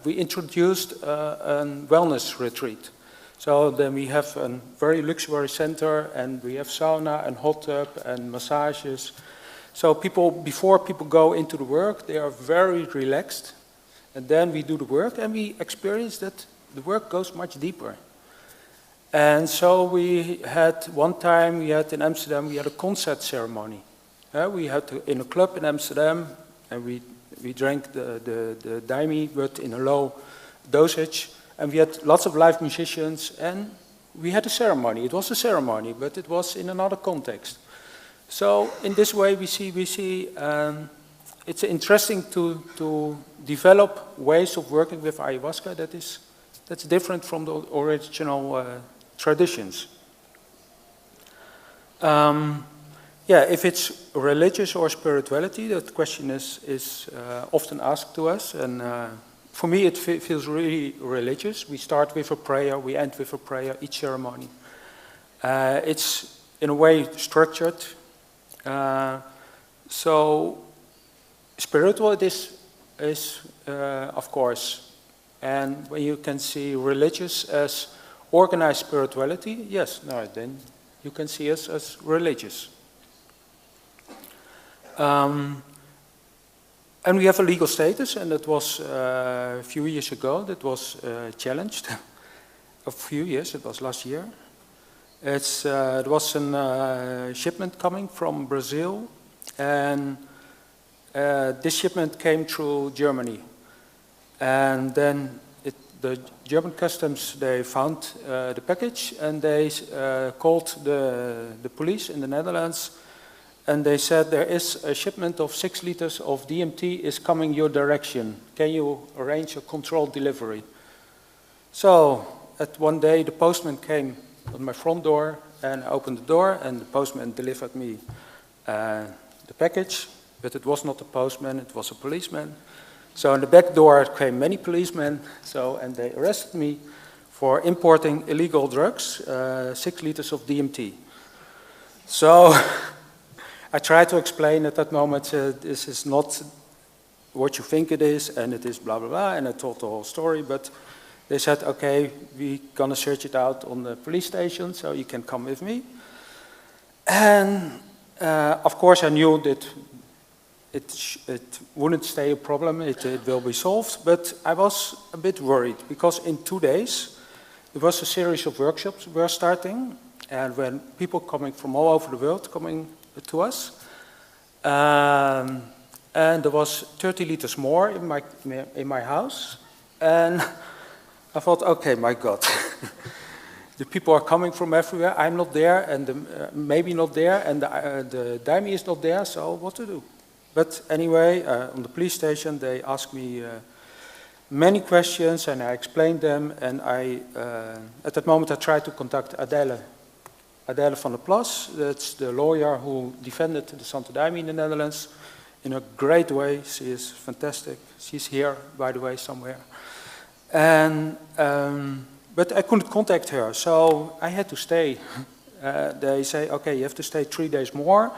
we introduced a wellness retreat. So then we have a very luxury center, and we have sauna and hot tub and massages. So before people go into the work, they are very relaxed. And then we do the work, and we experience that the work goes much deeper. And so one time in Amsterdam, we had a concert ceremony. We had in a club in Amsterdam, and we drank the Daime, but in a low dosage. And we had lots of live musicians, and we had a ceremony. It was a ceremony, but it was in another context. So in this way, we see it's interesting to develop ways of working with ayahuasca that's different from the original traditions. If it's religious or spirituality, that question is often asked to us, and for me it feels really religious. We start with a prayer, we end with a prayer, each ceremony. It's in a way structured. So spiritual it is of course And when you can see religious as organized spirituality, yes, no, then you can see us as religious. And we have a legal status, and that was a few years ago, that was challenged. A few years, it was last year. It was a shipment coming from Brazil, and this shipment came through Germany. And then the German customs, they found the package, and they called the police in the Netherlands, and they said there is a shipment of 6 liters of DMT is coming your direction. Can you arrange a controlled delivery? So at one day the postman came on my front door, and I opened the door, and the postman delivered me the package, but it was not a postman, it was a policeman. So in the back door came many policemen, and they arrested me for importing illegal drugs, 6 liters of DMT. So I tried to explain at that moment, this is not what you think it is, and it is blah, blah, blah, and I told the whole story, but they said, okay, we're gonna search it out on the police station, so you can come with me. And of course I knew that it wouldn't stay a problem, it will be solved, but I was a bit worried, because in 2 days, there was a series of workshops were starting, and when people coming from all over the world coming to us, and there was 30 liters more in my house, and I thought, okay, my God, the people are coming from everywhere, I'm not there, and maybe not there, and the daimie is not there, so what to do? But anyway, on the police station, they asked me many questions, and I explained them, and at that moment I tried to contact Adele van der Plas. That's the lawyer who defended the Santo Daime in the Netherlands in a great way. She is fantastic. She's here, by the way, somewhere. And but I couldn't contact her, so I had to stay. They say, okay, you have to stay 3 days more,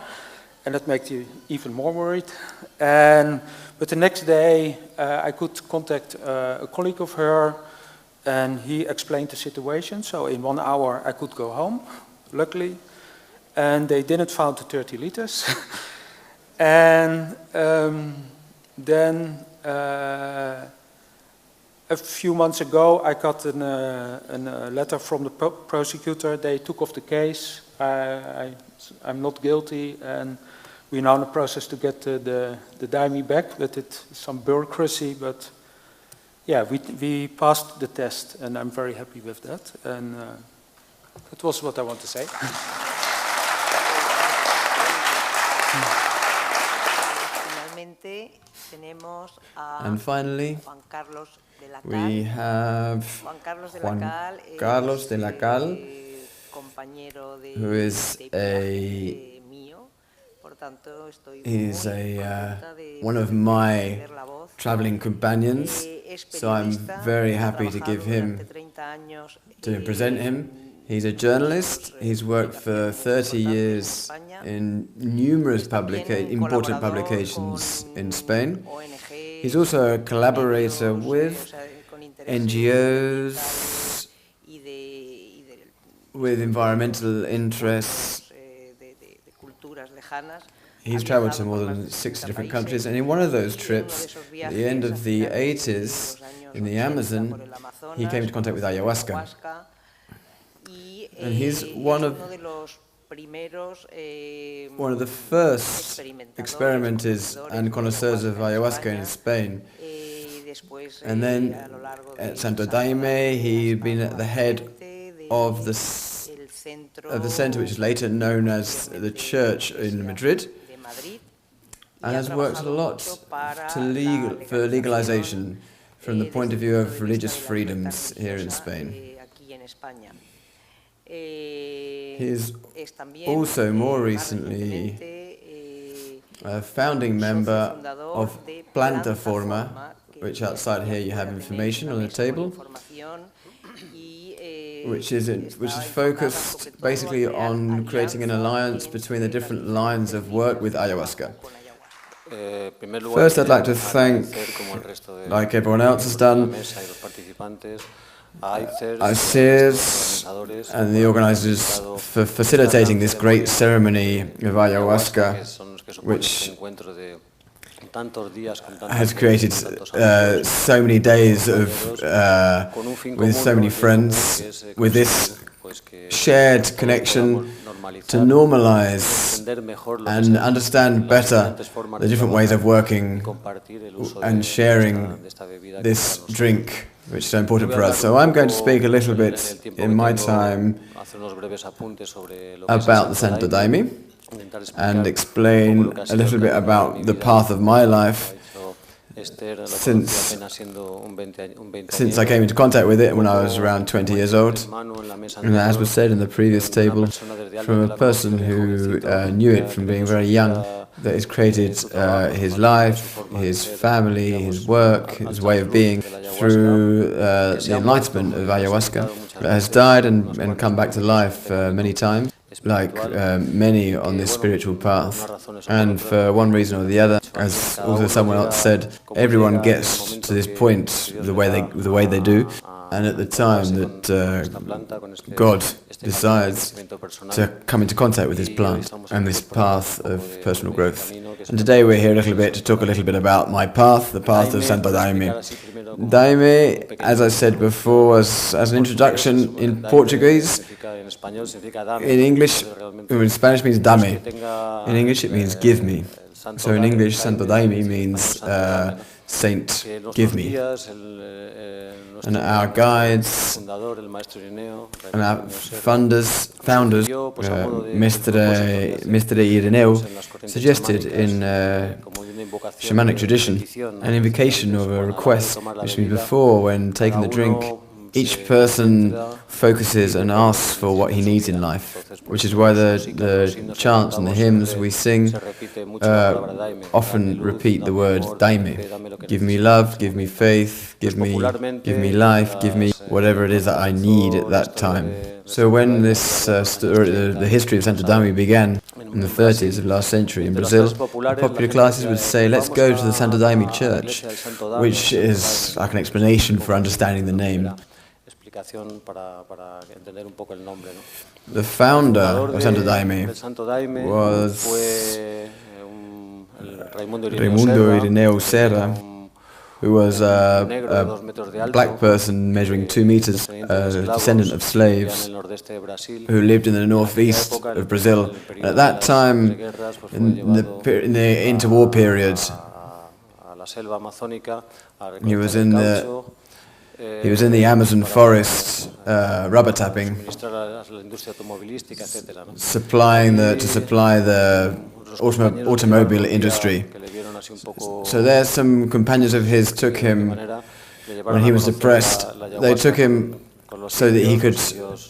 and that makes you even more worried. But the next day, I could contact a colleague of her, and he explained the situation. So in 1 hour, I could go home, luckily. And they didn't find the 30 liters. And then a few months ago, I got a letter from the prosecutor. They took off the case. I'm not guilty, and we're now in the process to get the daimie back, but it's some bureaucracy. But yeah, we passed the test, and I'm very happy with that. And that was what I want to say. And finally, we have Juan Carlos de la Cal, who is one of my traveling companions, so I'm very happy to present him. He's a journalist. He's worked for 30 years in numerous important publications in Spain. He's also a collaborator with NGOs, with environmental interests. He's traveled to more than 60 different countries, and in one of those trips, at the end of the 80s, in the Amazon, he came into contact with ayahuasca. And he's one of the first experimenters and connoisseurs of ayahuasca in Spain. And then at Santo Daime, he'd been at the head of the center, which is later known as the church in Madrid, and has worked a lot for legalization from the point of view of religious freedoms here in Spain. He is also more recently a founding member of Plantaforma, which outside here you have information on the table, which is focused basically on creating an alliance between the different lines of work with ayahuasca. First, I'd like to thank, like everyone else has done, ICERS and the organizers for facilitating this great ceremony of ayahuasca, which has created so many days of with so many friends, with this shared connection to normalize and understand better the different ways of working and sharing this drink, which is so important for us. So I'm going to speak a little bit in my time about the Santo Daime and explain a little bit about the path of my life since I came into contact with it when I was around 20 years old. And as was said in the previous table, from a person who knew it from being very young, that has created his life, his family, his work, his way of being through the enlightenment of ayahuasca, has died and come back to life many times, like many on this spiritual path. And for one reason or the other, as also someone else said, everyone gets to this point the way they do. And at the time that God decides to come into contact with this plant and this path of personal growth. And today we're here a little bit to talk a little bit about my path, the path of Santo Daime. Daime, as I said before, was as an introduction in Portuguese. In English, in Spanish means dame. In English it means give me. So in English, Santo Daime means Saint, give me. And our guides and our founders, Mr. Ireneo, suggested in shamanic tradition an invocation or a request, which means before, when taking the drink, each person focuses and asks for what he needs in life, which is why the chants and the hymns we sing often repeat the word daime. Give me love, give me faith, give me life, give me whatever it is that I need at that time. So when this the history of Santo Daime began in the 30s of last century in Brazil, the popular classes would say, let's go to the Santo Daime church, which is like an explanation for understanding the name. The founder of Santo Daime was Raimundo Ireneo Serra, who was a black person measuring 2 meters, a descendant of slaves, who lived in the northeast of Brazil. And at that time, in the interwar period, he was in the Amazon forest, rubber tapping, to supply the automobile industry. So there, some companions of his took him when he was depressed. They took him so that he could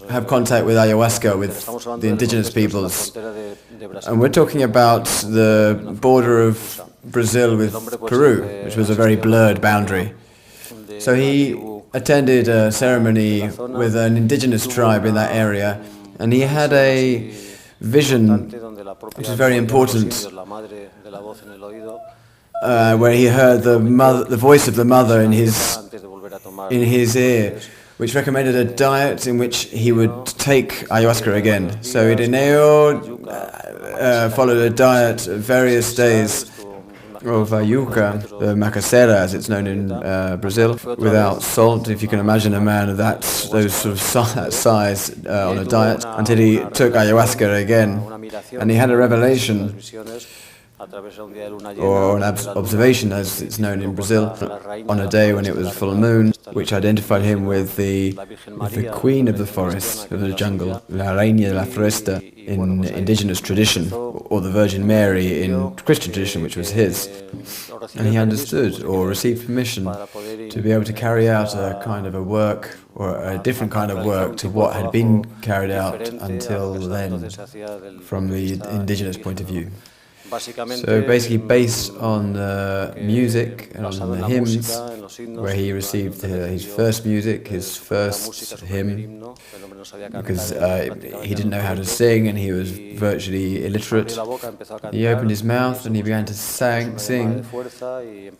have contact with ayahuasca, with the indigenous peoples. And we're talking about the border of Brazil with Peru, which was a very blurred boundary. So he attended a ceremony with an indigenous tribe in that area, and he had a vision, which is very important, where he heard the voice of the mother in his ear, which recommended a diet in which he would take ayahuasca again. So Ireneo followed a diet of various days of yuca, the macassera as it's known in Brazil, without salt, if you can imagine a man of that size on a diet, until he took ayahuasca again. And he had a revelation, or an observation as it's known in Brazil, on a day when it was full moon, which identified him with the queen of the forest, of the jungle, La Reina de la Floresta in indigenous tradition, or the Virgin Mary in Christian tradition, which was his. And he understood or received permission to be able to carry out a kind of a work, or a different kind of work to what had been carried out until then from the indigenous point of view. So basically based on the music and on the hymns, where he received his first music, his first hymn, because he didn't know how to sing and he was virtually illiterate. He opened his mouth and he began to sing,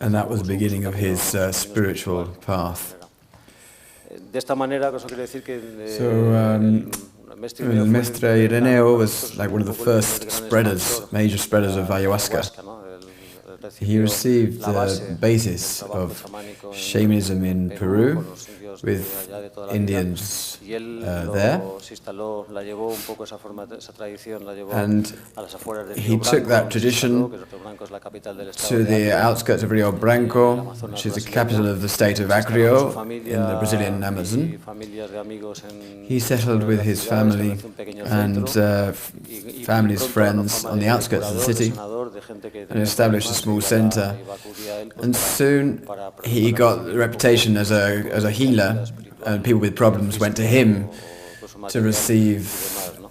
and that was the beginning of his spiritual path. So, Mestre Ireneo was like one of the first major spreaders of ayahuasca. He received the basis of shamanism in Peru with Indians there, and he took that tradition to the outskirts of Rio Branco, which is the capital of the state of Acre in the Brazilian Amazon. He settled with his family and family's friends on the outskirts of the city and established a small center, and soon he got a reputation as a healer, and people with problems went to him to receive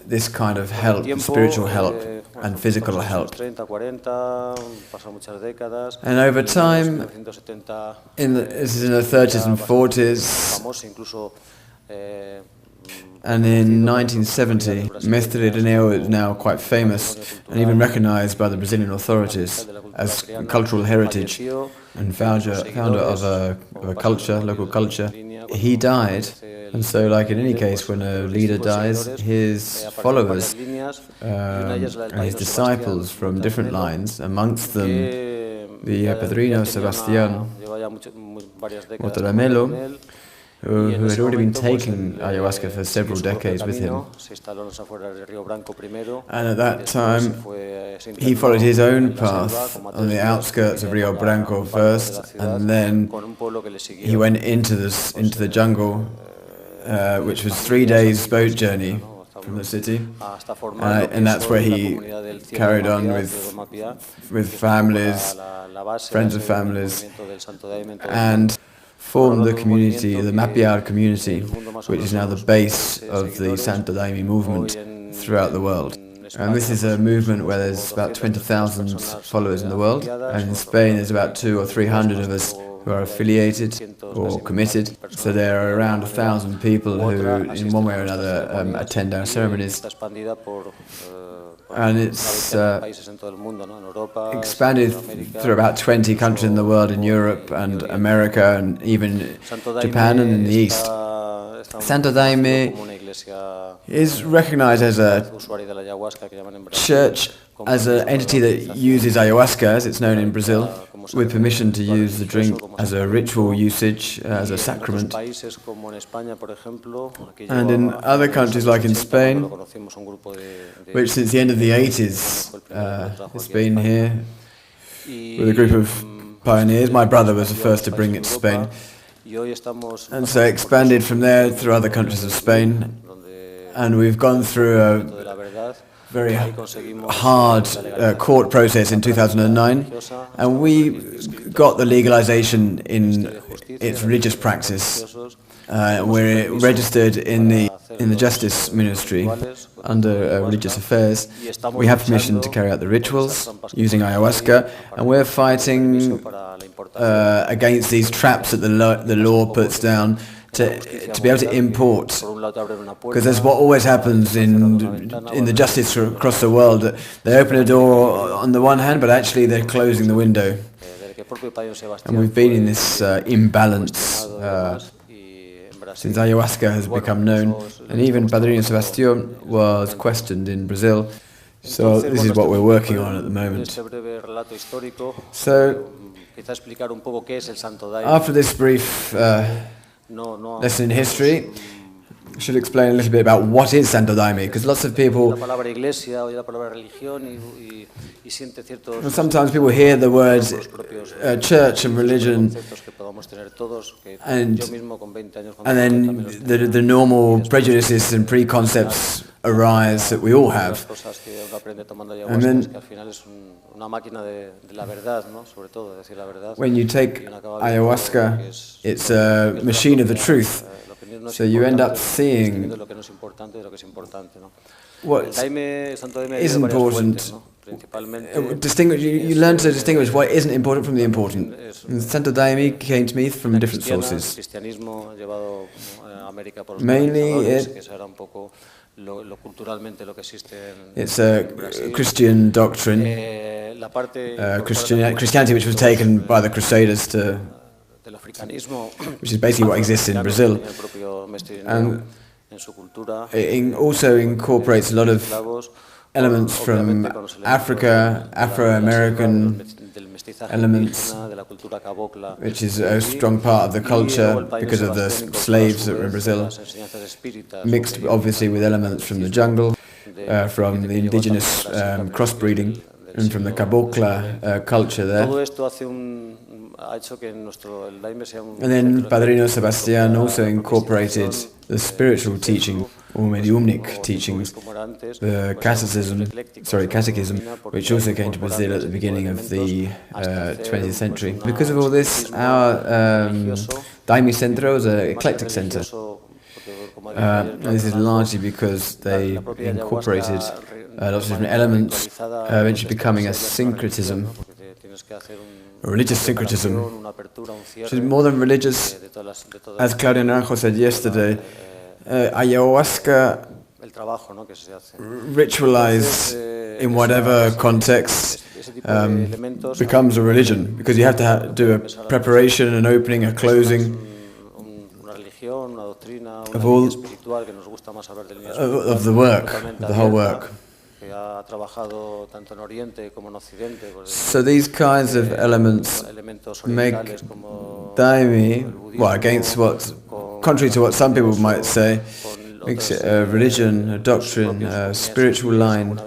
this kind of help, spiritual help and physical help. And over time, this is in the 30s and 40s, and in 1970, Mestre Ireneo is now quite famous and even recognized by the Brazilian authorities as cultural heritage and founder of a culture, local culture. He died, and so like in any case, when a leader dies, his followers and his disciples from different lines, amongst them the Padrino Sebastián or R Melo, who had already been taking ayahuasca for several decades with him. And at that time, he followed his own path on the outskirts of Rio Branco first, and then he went into the jungle, which was 3 days boat journey from the city, and that's where he carried on with families, friends of families, and formed the community, the Mapear community, which is now the base of the Santo Daime movement throughout the world. And this is a movement where there's about 20,000 followers in the world, and in Spain there's about 200 or 300 of us who are affiliated or committed. So there are around 1,000 people who, in one way or another, attend our ceremonies. And it's expanded through about 20 countries in the world, in Europe and America and even Japan and in the East. Santo Daime is recognized as a church, as an entity that uses ayahuasca, as it's known in Brazil, with permission to use the drink as a ritual usage, as a sacrament. And in other countries, like in Spain, which since the end of the 80s has been here with a group of pioneers. My brother was the first to bring it to Spain, and so expanded from there through other countries of Spain. And we've gone through a very hard court process in 2009, and we got the legalization in its religious practice. We're registered in the Justice Ministry under Religious Affairs. We have permission to carry out the rituals using ayahuasca, and we're fighting against these traps that the law puts down to be able to import, because that's what always happens in the justice across the world. That they open a door on the one hand, but actually they're closing the window. And we've been in this imbalance since ayahuasca has become known, and even Padrino Sebastián was questioned in Brazil. So this is what we're working on at the moment. So after this brief lesson in history, I should explain a little bit about what is Santo Daime, because lots of people, sometimes people hear the words church and religion, and then the normal prejudices and preconcepts arise that we all have. And then when you take ayahuasca, it's a machine of the truth. So you end up seeing what is important. You learn to distinguish what isn't important from the important. And Santo Daime came to me from different sources. Mainly, it's a Christian doctrine, Christianity which was taken by the Crusaders to, which is basically what exists in Brazil. And it also incorporates a lot of elements from Africa, Afro-American elements, which is a strong part of the culture because of the slaves that were in Brazil, mixed obviously with elements from the jungle, from the indigenous crossbreeding, and from the Cabocla culture there. And then Padrino Sebastián also incorporated the spiritual teaching, or mediumnic teachings, the catechism, which also came to Brazil at the beginning of the 20th century. Because of all this, our Daime Centro is an eclectic centre. This is largely because they incorporated lots of different elements, eventually becoming a syncretism, a religious syncretism, which is more than religious. As Claudia Naranjo said yesterday, ayahuasca ritualized in whatever context becomes a religion, because you have to do a preparation, an opening, a closing of all of the work, of the whole work. So these kinds of elements make Daime, against what, contrary to what some people might say, makes it a religion, a doctrine, a spiritual line.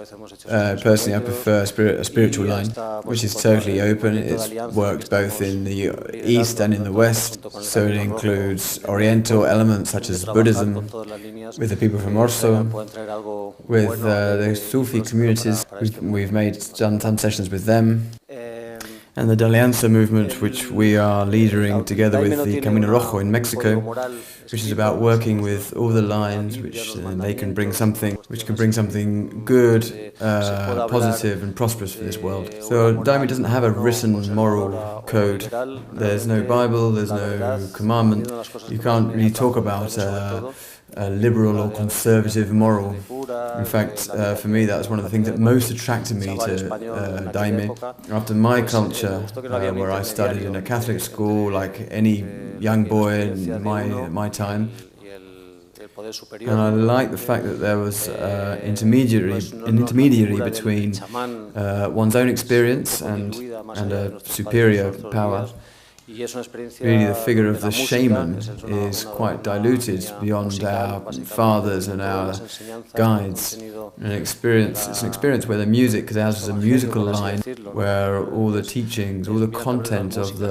Personally, I prefer a spiritual line, which is totally open. It's worked both in the East and in the West, so it includes Oriental elements such as Buddhism, with the people from Orso, with the Sufi communities. We've done some sessions with them. And the Alianza movement, which we are leading together with the Camino Rojo in Mexico, which is about working with all the lines which they can bring something, good, positive and prosperous for this world. So Daime doesn't have a written moral code. There's no Bible, there's no commandment. You can't really talk about a liberal or conservative moral. In fact, for me, that was one of the things that most attracted me to Daime. After my culture, where I studied in a Catholic school, like any young boy in my time, and I like the fact that there was an intermediary between one's own experience and a superior power. Really, the figure of the shaman is quite diluted beyond our fathers and our guides. It's an experience where the music, because ours is a musical line, where all the teachings, all the content of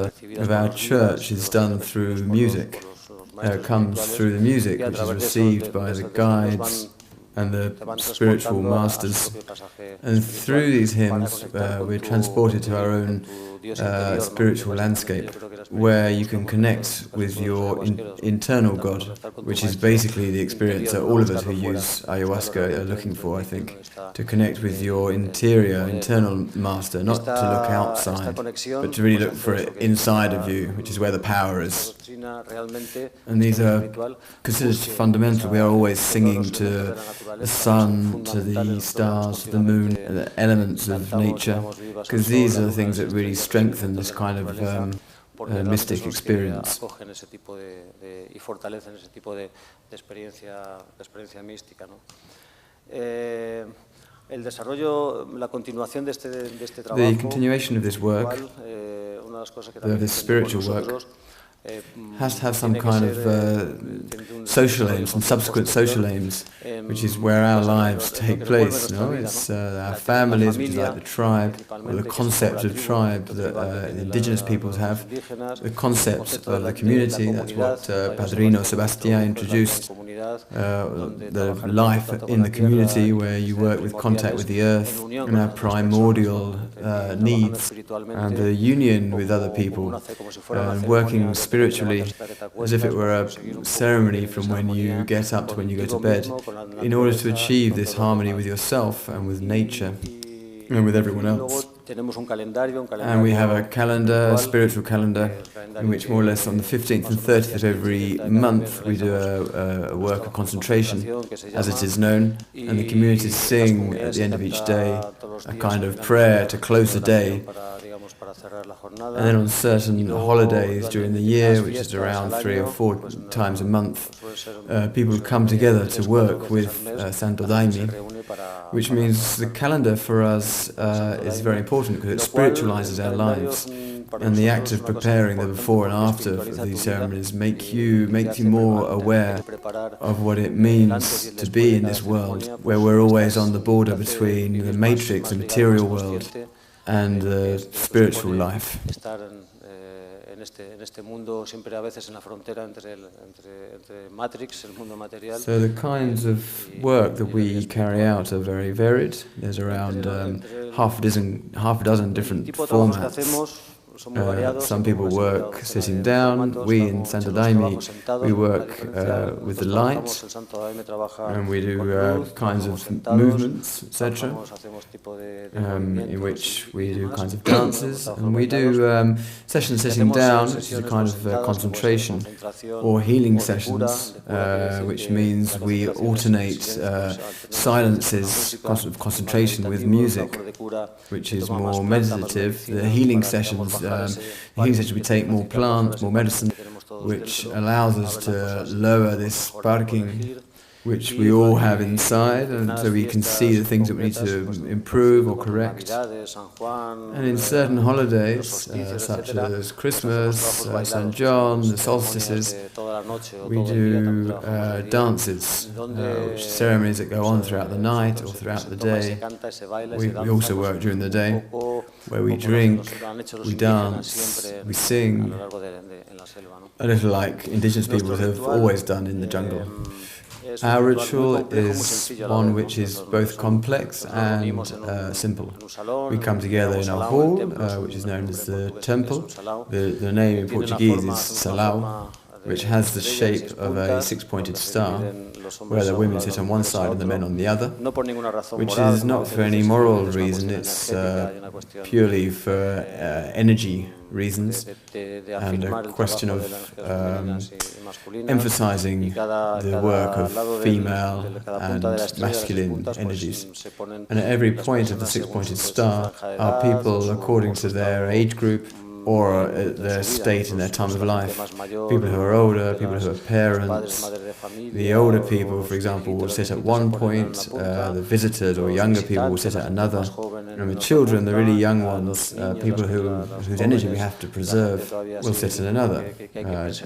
our church is done through music. Comes through the music, which is received by the guides and the spiritual masters. And through these hymns, we're transported to our own spiritual landscape, where you can connect with your internal God, which is basically the experience that all of us who use ayahuasca are looking for, I think, to connect with your internal master, not to look outside, but to really look for it inside of you, which is where the power is. And these are considered fundamental. We are always singing to the sun, to the stars, to the moon, the elements of nature, because these are the things that really strengthen this kind of mystic experience. The continuation of this work, of this spiritual work, has to have some kind of social aims, some subsequent social aims, which is where our lives take place. It's our families, which is like the tribe, or the concept of tribe that the indigenous peoples have, the concept of the community. That's what Padrino Sebastián introduced, the life in the community, where you work with contact with the earth and our primordial needs, and the union with other people, working spiritually spiritually, as if it were a ceremony from when you get up to when you go to bed, in order to achieve this harmony with yourself and with nature and with everyone else. And we have a calendar, a spiritual calendar, in which more or less on the 15th and 30th of every month we do a work of concentration, as it is known, and the communities sing at the end of each day a kind of prayer to close the day. And then on certain holidays during the year, which is around 3 or 4 times a month, people come together to work with Santo Daime, which means the calendar for us is very important because it spiritualizes our lives. And the act of preparing the before and after for these ceremonies makes you more aware of what it means to be in this world, where we're always on the border between the matrix, the material world, and the spiritual life. So the kinds of work that we carry out are very varied. There's around half a dozen different formats. Some people work sitting down. We in Santo Daime, we work with the light, and we do kinds of movements, etc., in which we do kinds of dances, and we do sessions sitting down, which is a kind of concentration, or healing sessions, which means we alternate silences, concentration with music, which is more meditative. The healing sessions, we take more plants, more medicine, which allows us to lower this sparking which we all have inside, and so we can see the things that we need to improve or correct. And in certain holidays, such as Christmas, St. John, the solstices, we do dances, which are ceremonies that go on throughout the night or throughout the day. We also work during the day, where we drink, we dance, we sing, a little like indigenous people have always done in the jungle. Our ritual is one which is both complex and simple. We come together in our hall, which is known as the temple. The name in Portuguese is salão, which has the shape of a six-pointed star, where the women sit on one side and the men on the other, which is not for any moral reason, it's purely for energy reasons and a question of emphasizing the work of female and masculine energies. And at every point of the six-pointed star are people according to their age group or their state in their time of life. People who are older, people who are parents. The older people, for example, will sit at one point, the visitors or younger people will sit at another. And the children, the really young ones, people whose energy we have to preserve, will sit at another,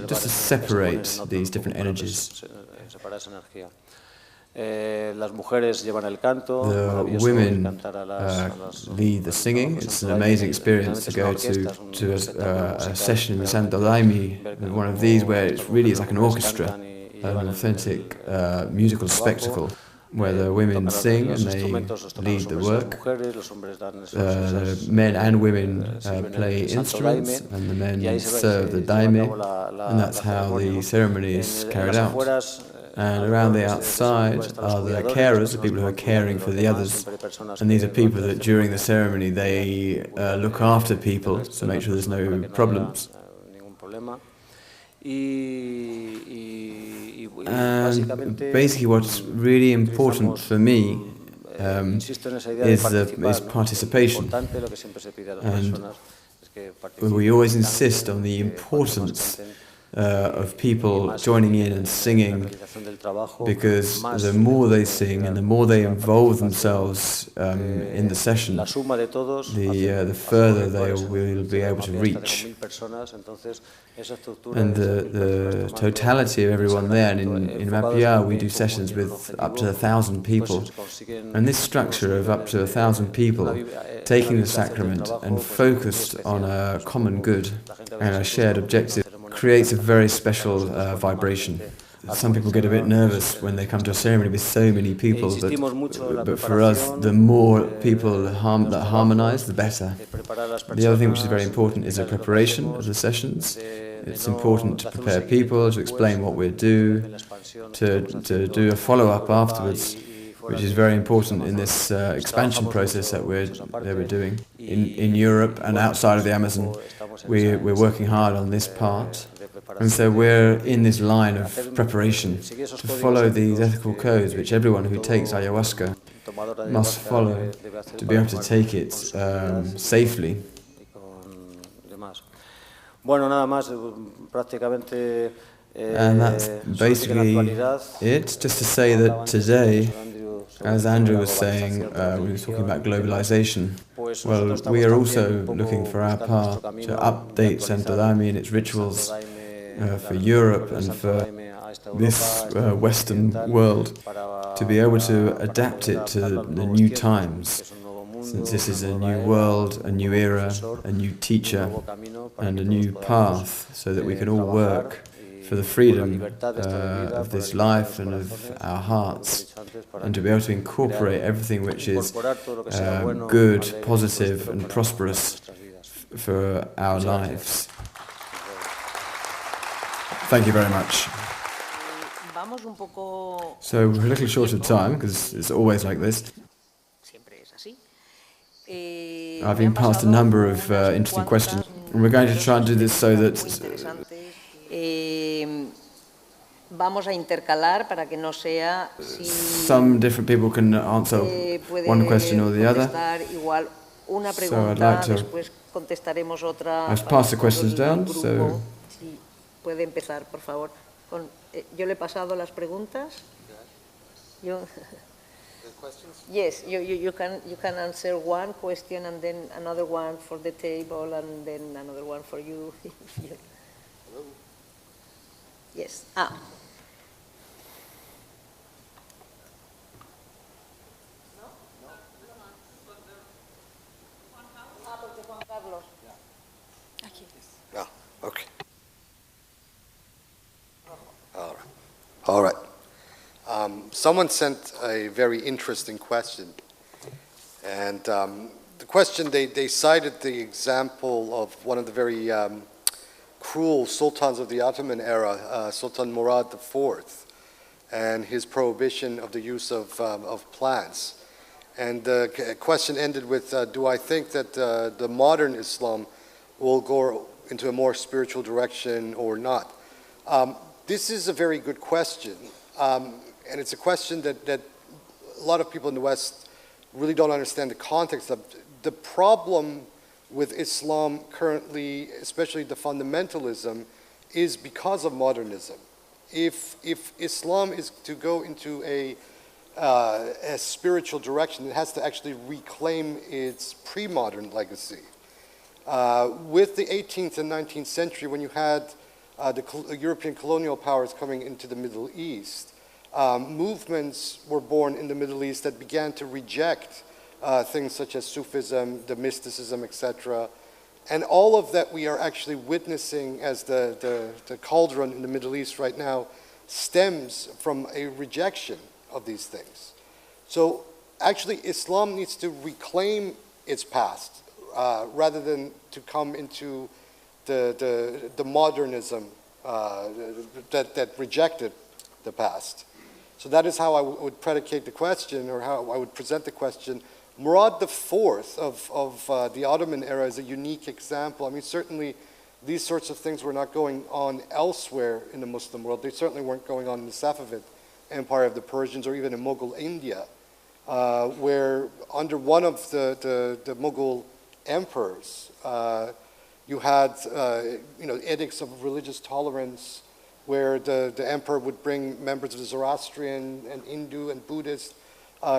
just to separate these different energies. The women lead the singing. It's an amazing experience to go to a session in Santo Daime, one of these where it really is like an orchestra, an authentic musical spectacle, where the women sing and they lead the work. The men and women play instruments, and the men serve the daime, and that's how the ceremony is carried out. And around the outside are the carers, the people who are caring for the others. And these are people that during the ceremony they look after people to make sure there's no problems. And basically what's really important for me is participation. And we always insist on the importance of people joining in and singing, because the more they sing and the more they involve themselves in the session, the further they will be able to reach. And the totality of everyone there, and in Mapia we do sessions with up to 1,000 people, and this structure of up to 1,000 people taking the sacrament and focused on a common good and a shared objective creates a very special vibration. Some people get a bit nervous when they come to a ceremony with so many people, but for us, the more people that harmonize, the better. The other thing which is very important is the preparation of the sessions. It's important to prepare people, to explain what we do, to do a follow-up afterwards, which is very important in this expansion process that we're doing in Europe and outside of the Amazon. We're working hard on this part, and so we're in this line of preparation to follow these ethical codes which everyone who takes ayahuasca must follow to be able to take it safely. And that's basically it. Just to say that today, as Andrew was saying, we were talking about globalization. Well, we are also looking for our part to update Santo Daime and its rituals for Europe and for this Western world, to be able to adapt it to the new times, since this is a new world, a new era, a new teacher, and a new path, so that we can all work for the freedom of this life and of our hearts, and to be able to incorporate everything which is good, positive and prosperous for our lives. Thank you very much. So we're a little short of time, because it's always like this. I've been past a number of interesting questions, and we're going to try and do this so that some different people can answer one question or the other. So I'd like to I've passed the questions down, so puede empezar, por favor. Yo le he pasado las preguntas. Yes, you can answer one question and then another one for the table and then another one for you. Yes. Juan Carlos. Aquí. Okay. All right. Someone sent a very interesting question, and the question, they cited the example of one of the very cruel sultans of the Ottoman era, Sultan Murad IV, and his prohibition of the use of plants. And the question ended with, do I think that the modern Islam will go into a more spiritual direction or not? This is a very good question. And it's a question that a lot of people in the West really don't understand the context of. The problem with Islam currently, especially the fundamentalism, is because of modernism. If Islam is to go into a spiritual direction, it has to actually reclaim its pre-modern legacy. With the 18th and 19th century, when you had the European colonial powers coming into the Middle East, movements were born in the Middle East that began to reject things such as Sufism, the mysticism, etc. And all of that we are actually witnessing as the cauldron in the Middle East right now stems from a rejection of these things. So actually Islam needs to reclaim its past rather than to come into the modernism that rejected the past. So that is how I would predicate the question, or how I would present the question. Murad IV of the Ottoman era is a unique example. I mean, certainly these sorts of things were not going on elsewhere in the Muslim world. They certainly weren't going on in the Safavid Empire of the Persians, or even in Mughal India, where under one of the Mughal emperors, you had edicts of religious tolerance, where the emperor would bring members of the Zoroastrian and Hindu and Buddhist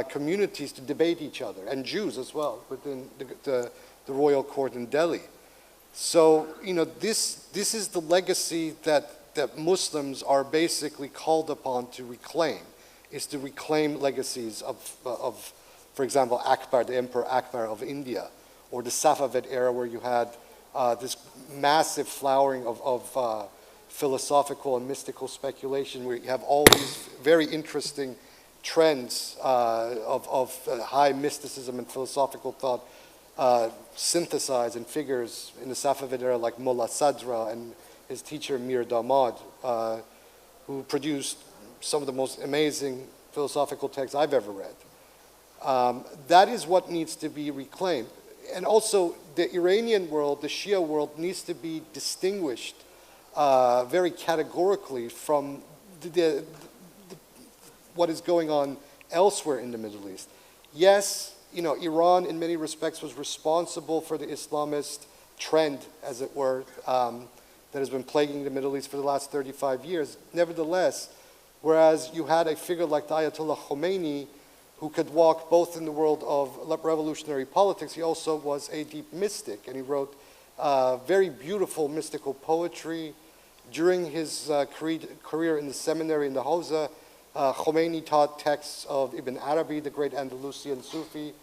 communities to debate each other, and Jews as well, within the royal court in Delhi. So, this is the legacy that Muslims are basically called upon to reclaim, is to reclaim legacies of, for example, Akbar, the Emperor Akbar of India, or the Safavid era, where you had this massive flowering of philosophical and mystical speculation, where you have all these very interesting trends of high mysticism and philosophical thought synthesized in figures in the Safavid era, like Mullah Sadra and his teacher Mir Damad, who produced some of the most amazing philosophical texts I've ever read. That is what needs to be reclaimed. And also, the Iranian world, the Shia world, needs to be distinguished very categorically from what is going on elsewhere in the Middle East. Yes, you know, Iran in many respects was responsible for the Islamist trend, as it were, that has been plaguing the Middle East for the last 35 years. Nevertheless, whereas you had a figure like the Ayatollah Khomeini, who could walk both in the world of revolutionary politics, he also was a deep mystic, and he wrote very beautiful mystical poetry. During his career in the seminary in the Hawza, Khomeini taught texts of Ibn Arabi, the great Andalusian Sufi.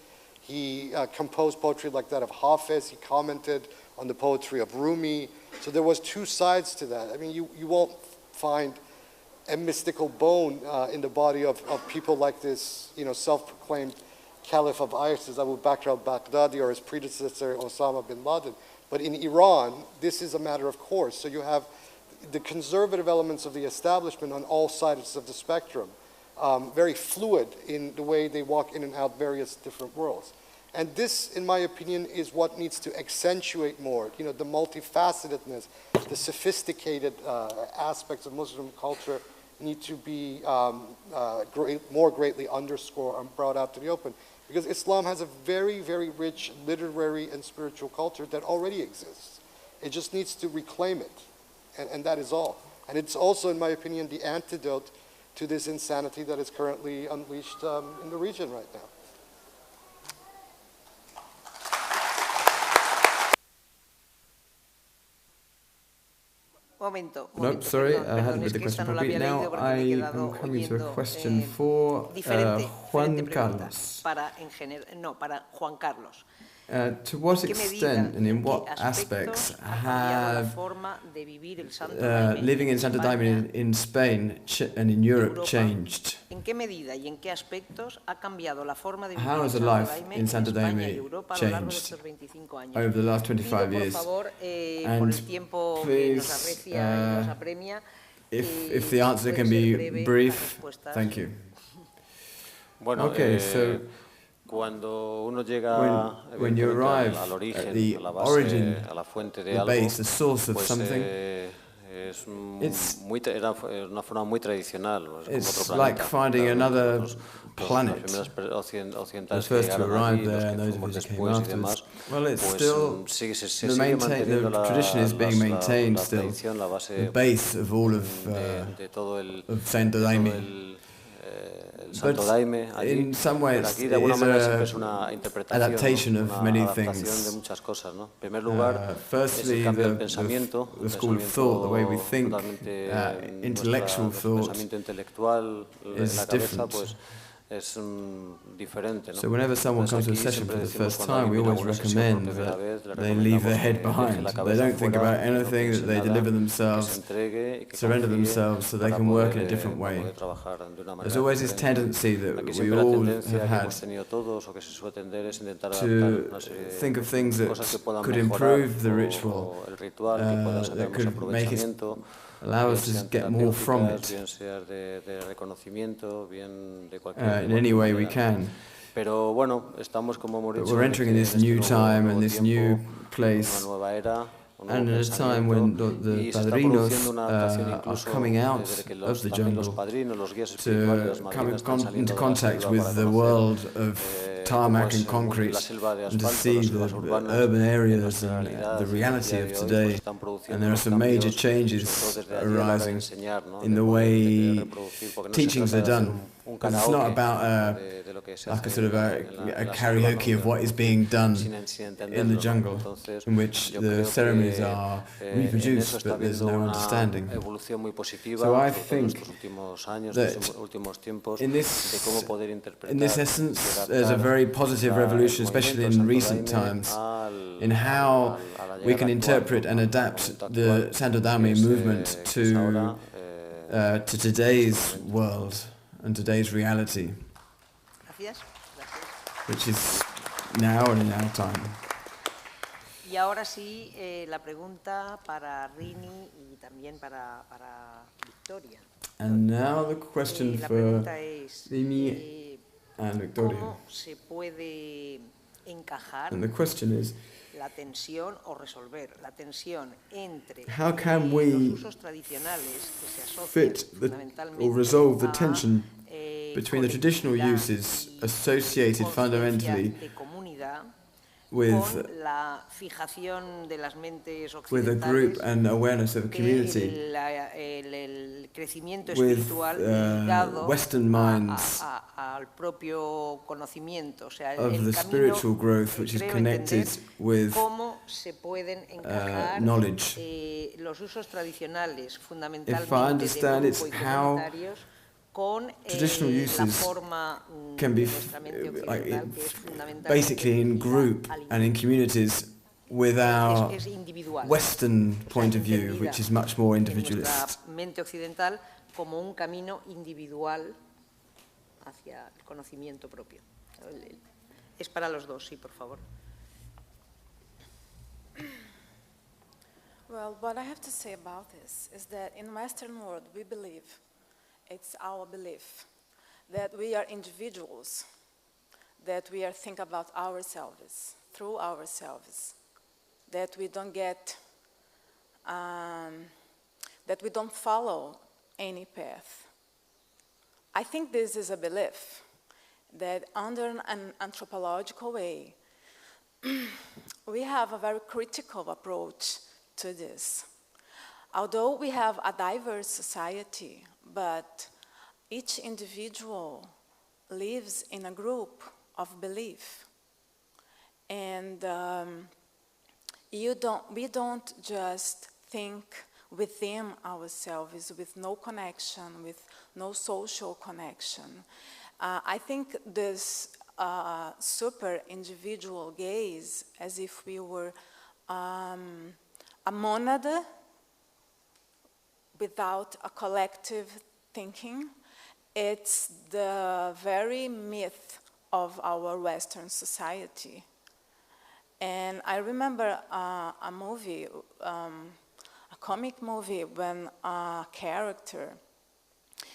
He composed poetry like that of Hafiz. He commented on the poetry of Rumi. So there was two sides to that. I mean, you won't find a mystical bone in the body of people like this, you know, self-proclaimed caliph of ISIS, Abu Bakr al-Baghdadi, or his predecessor, Osama bin Laden. But in Iran, this is a matter of course. So you have the conservative elements of the establishment on all sides of the spectrum, very fluid in the way they walk in and out various different worlds. And this, in my opinion, is what needs to accentuate more, you know, the multifacetedness, the sophisticated aspects of Muslim culture need to be more greatly underscored and brought out to the open. Because Islam has a very, very rich literary and spiritual culture that already exists. It just needs to reclaim it. And that is all. And it's also, in my opinion, the antidote to this insanity that is currently unleashed in the region right now. Nope, sorry, I hadn't read the question properly. Now I am coming to a question for Juan Carlos. Para Juan Carlos. To what extent and in what aspects have living in Santo Daime in Spain and in Europe changed? How has the life in Santo Daime changed over the last 25 years? And please, if the answer can be brief, thank you. Okay, so when you arrive at the origin, the base, the source of something, it's like finding another planet. The first to arrive there and those of us who came afterwards. Well, it's still, the tradition is being maintained still, the base of all of Santo Daime. But in some ways, it is an adaptation of many things. Firstly, the school of thought, the way we think, intellectual thought is different. So whenever someone comes to a session for the first time, we always recommend that they leave their head behind. They don't think about anything, that they deliver themselves, surrender themselves so they can work in a different way. There's always this tendency that we all have had to think of things that could improve the ritual, that could make it allow us to get more from it in any way we can. But we're entering in this new time and this new place, and at a time when the padrinos are coming out of the jungle to come into contact with the world of tarmac and concrete, and to see the urban areas and the reality of today. And there are some major changes arising in the way teachings are done. Because it's not about like a sort of a karaoke of what is being done in the jungle, in which the ceremonies are reproduced, but there's no understanding. So I think that in this essence, there's a very positive revolution, especially in recent times, in how we can interpret and adapt the Santo Daime movement to today's world and today's reality, which is now and in our time. Y ahora sí, la pregunta para Rini y también para Victoria. And now the question La for pregunta es, Mimi and Victoria. ¿cómo se puede encajar And the question is, la tensión o resolver la tensión entre how can we los usos tradicionales que se asocian fit fundamentalmente or resolve the a, tension between the traditional colectividad uses y associated conciencia fundamentally de comunidad with con la fijación de las mentes a group occidentales and awareness of a community, el crecimiento with espiritual ligado Western minds al propio conocimiento, o sea, of the el camino, spiritual growth which is creo connected entender with cómo se pueden encajar knowledge. los usos tradicionales If I fundamentalmente understand, de it's grupo y how comunitarios con traditional la uses forma can de be nuestra mente occidental, que es fundamentalmente basically in group and in communities with our es individual. Western O sea, point of view, entendida which is much more en individualist. nuestra mente occidental como un camino individual hacia el conocimiento propio. Es para los dos, sí, por favor. Well, what I have to say about this is that in Western world, we believe, it's our belief, that we are individuals, that we are think about ourselves, through ourselves, that we don't get, that we don't follow any path. I think this is a belief that under an anthropological way, we have a very critical approach to this. Although we have a diverse society, but each individual lives in a group of belief. And we don't just think within ourselves with no connection, with no social connection. I think this super individual gaze, as if we were a monad without a collective thinking, it's the very myth of our Western society. And I remember a movie, a comic movie, when a character,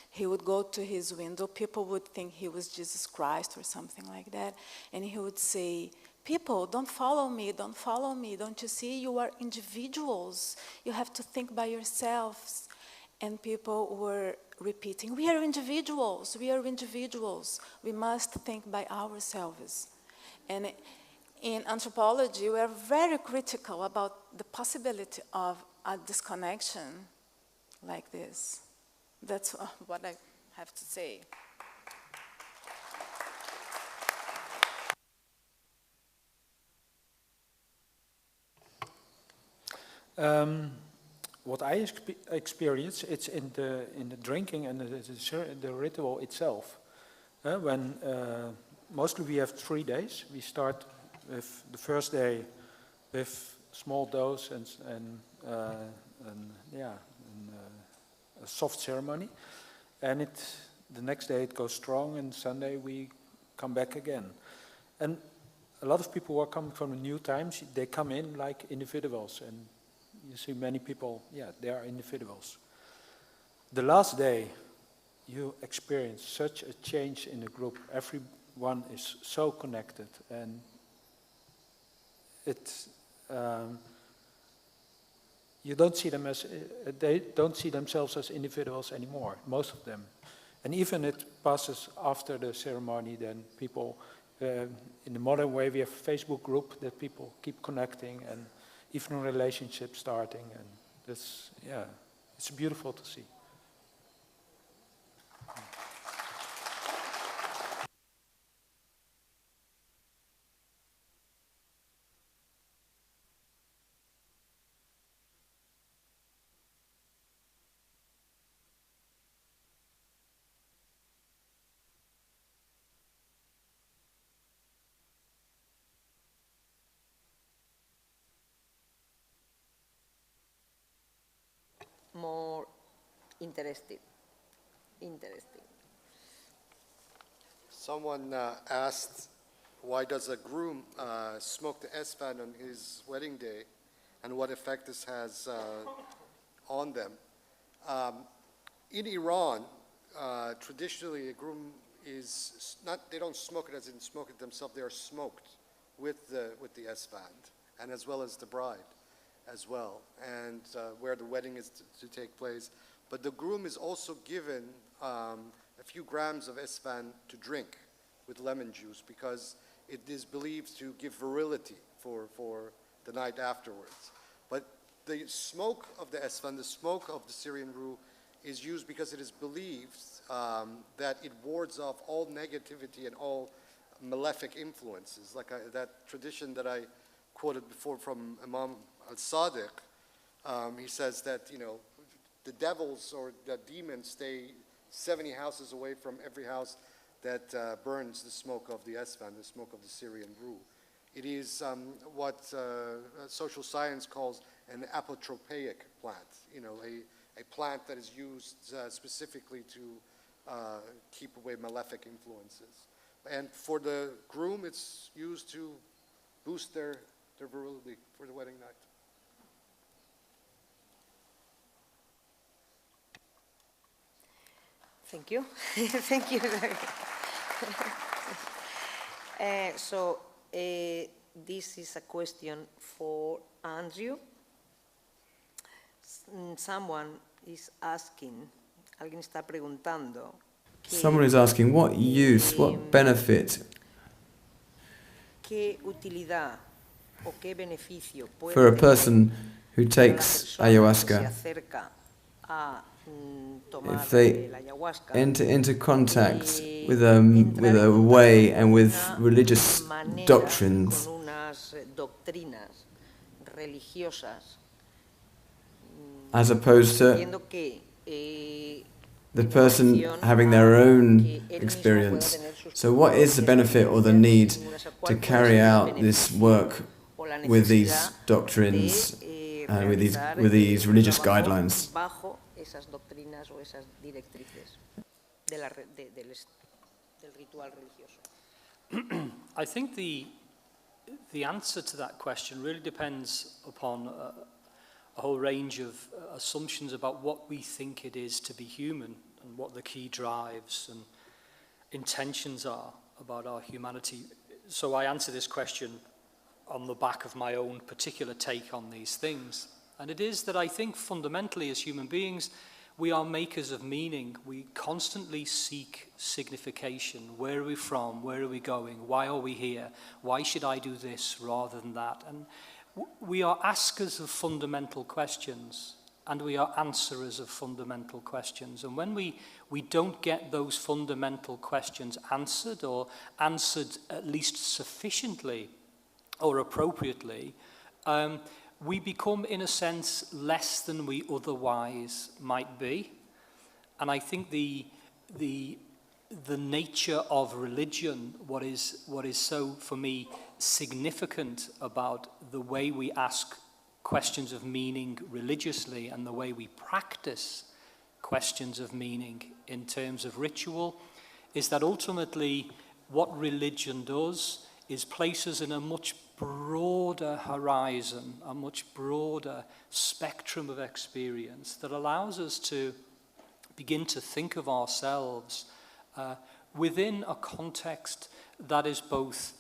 he would go to his window, people would think he was Jesus Christ or something like that, and he would say, "People, don't follow me, don't follow me. Don't you see, you are individuals. You have to think by yourselves." And people were repeating, "We are individuals, we are individuals. We must think by ourselves." And in anthropology, we are very critical about the possibility of a disconnection like this. That's what I have to say. What I experience, it's in the drinking and the ritual itself. When mostly we have 3 days. We start with the first day with small dose and a soft ceremony, and the next day it goes strong, and Sunday we come back again. And a lot of people who are coming from the new times, they come in like individuals, and you see many people, they are individuals. The last day, you experience such a change in the group. Everyone is so connected, and you don't see them they don't see themselves as individuals anymore, most of them. And even it passes after the ceremony, then people, in the modern way, we have a Facebook group that people keep connecting, and even relationships starting, and that's, it's beautiful to see. More interesting. Someone asked, why does a groom smoke the espan on his wedding day, and what effect this has on them. In Iran, traditionally a groom is not, they don't smoke it as in smoke it themselves, they are smoked with the esfand, and as well as the bride as well, and where the wedding is to take place. But the groom is also given a few grams of esfand to drink with lemon juice, because it is believed to give virility for the night afterwards. But the smoke of the esfand, the smoke of the Syrian rue, is used because it is believed that it wards off all negativity and all malefic influences. Like that tradition that I quoted before from Imam al-Sadiq, he says that, you know, the devils or the demons stay 70 houses away from every house that burns the smoke of the esfand, the smoke of the Syrian rue. It is what social science calls an apotropaic plant, you know, a plant that is used specifically to keep away malefic influences. And for the groom, it's used to boost their virility for the wedding night. Thank you. Thank you. This is a question for Andrew. Someone is asking, alguien está preguntando. Someone is asking, what use, what benefit ¿Qué utilidad o qué beneficio puede for a tener person who para la takes persona que se ayahuasca acerca a tomar if they el ayahuasca, enter into contact with a way and with religious doctrines, con unas doctrinas religiosas, as opposed to viendo que the person having their own experience. So what is the benefit or the need to carry out this work with these doctrines and with these religious guidelines? Bajo esas doctrinas o esas directrices del ritual religioso. I think the answer to that question really depends upon a whole range of assumptions about what we think it is to be human and what the key drives and intentions are about our humanity. So I answer this question on the back of my own particular take on these things. And it is that I think fundamentally as human beings, we are makers of meaning. We constantly seek signification. Where are we from? Where are we going? Why are we here? Why should I do this rather than that? And we are askers of fundamental questions, and we are answerers of fundamental questions. And when we don't get those fundamental questions answered, or answered at least sufficiently or appropriately, we become, in a sense, less than we otherwise might be. And I think the nature of religion, what is so, for me, significant about the way we ask questions of meaning religiously and the way we practice questions of meaning in terms of ritual, is that ultimately what religion does is place us in a much broader horizon, a much broader spectrum of experience that allows us to begin to think of ourselves within a context that is both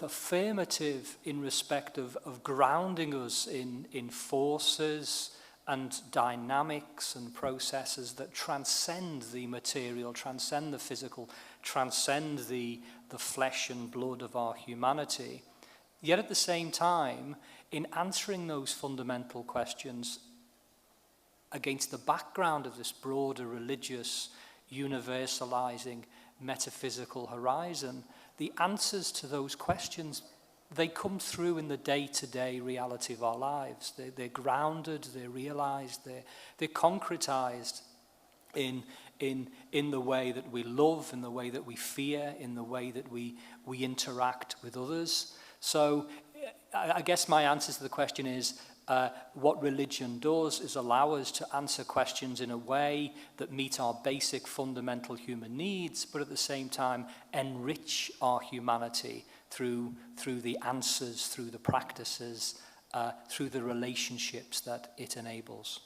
affirmative in respect of grounding us in forces and dynamics and processes that transcend the material, transcend the physical, transcend the flesh and blood of our humanity. Yet at the same time, in answering those fundamental questions against the background of this broader religious, universalizing, metaphysical horizon, the answers to those questions, they come through in the day-to-day reality of our lives. They're grounded, they're realized, they're concretized in the way that we love, in the way that we fear, in the way that we interact with others. So I guess my answer to the question is, what religion does is allow us to answer questions in a way that meet our basic fundamental human needs, but at the same time enrich our humanity through the answers, through the practices through the relationships that it enables.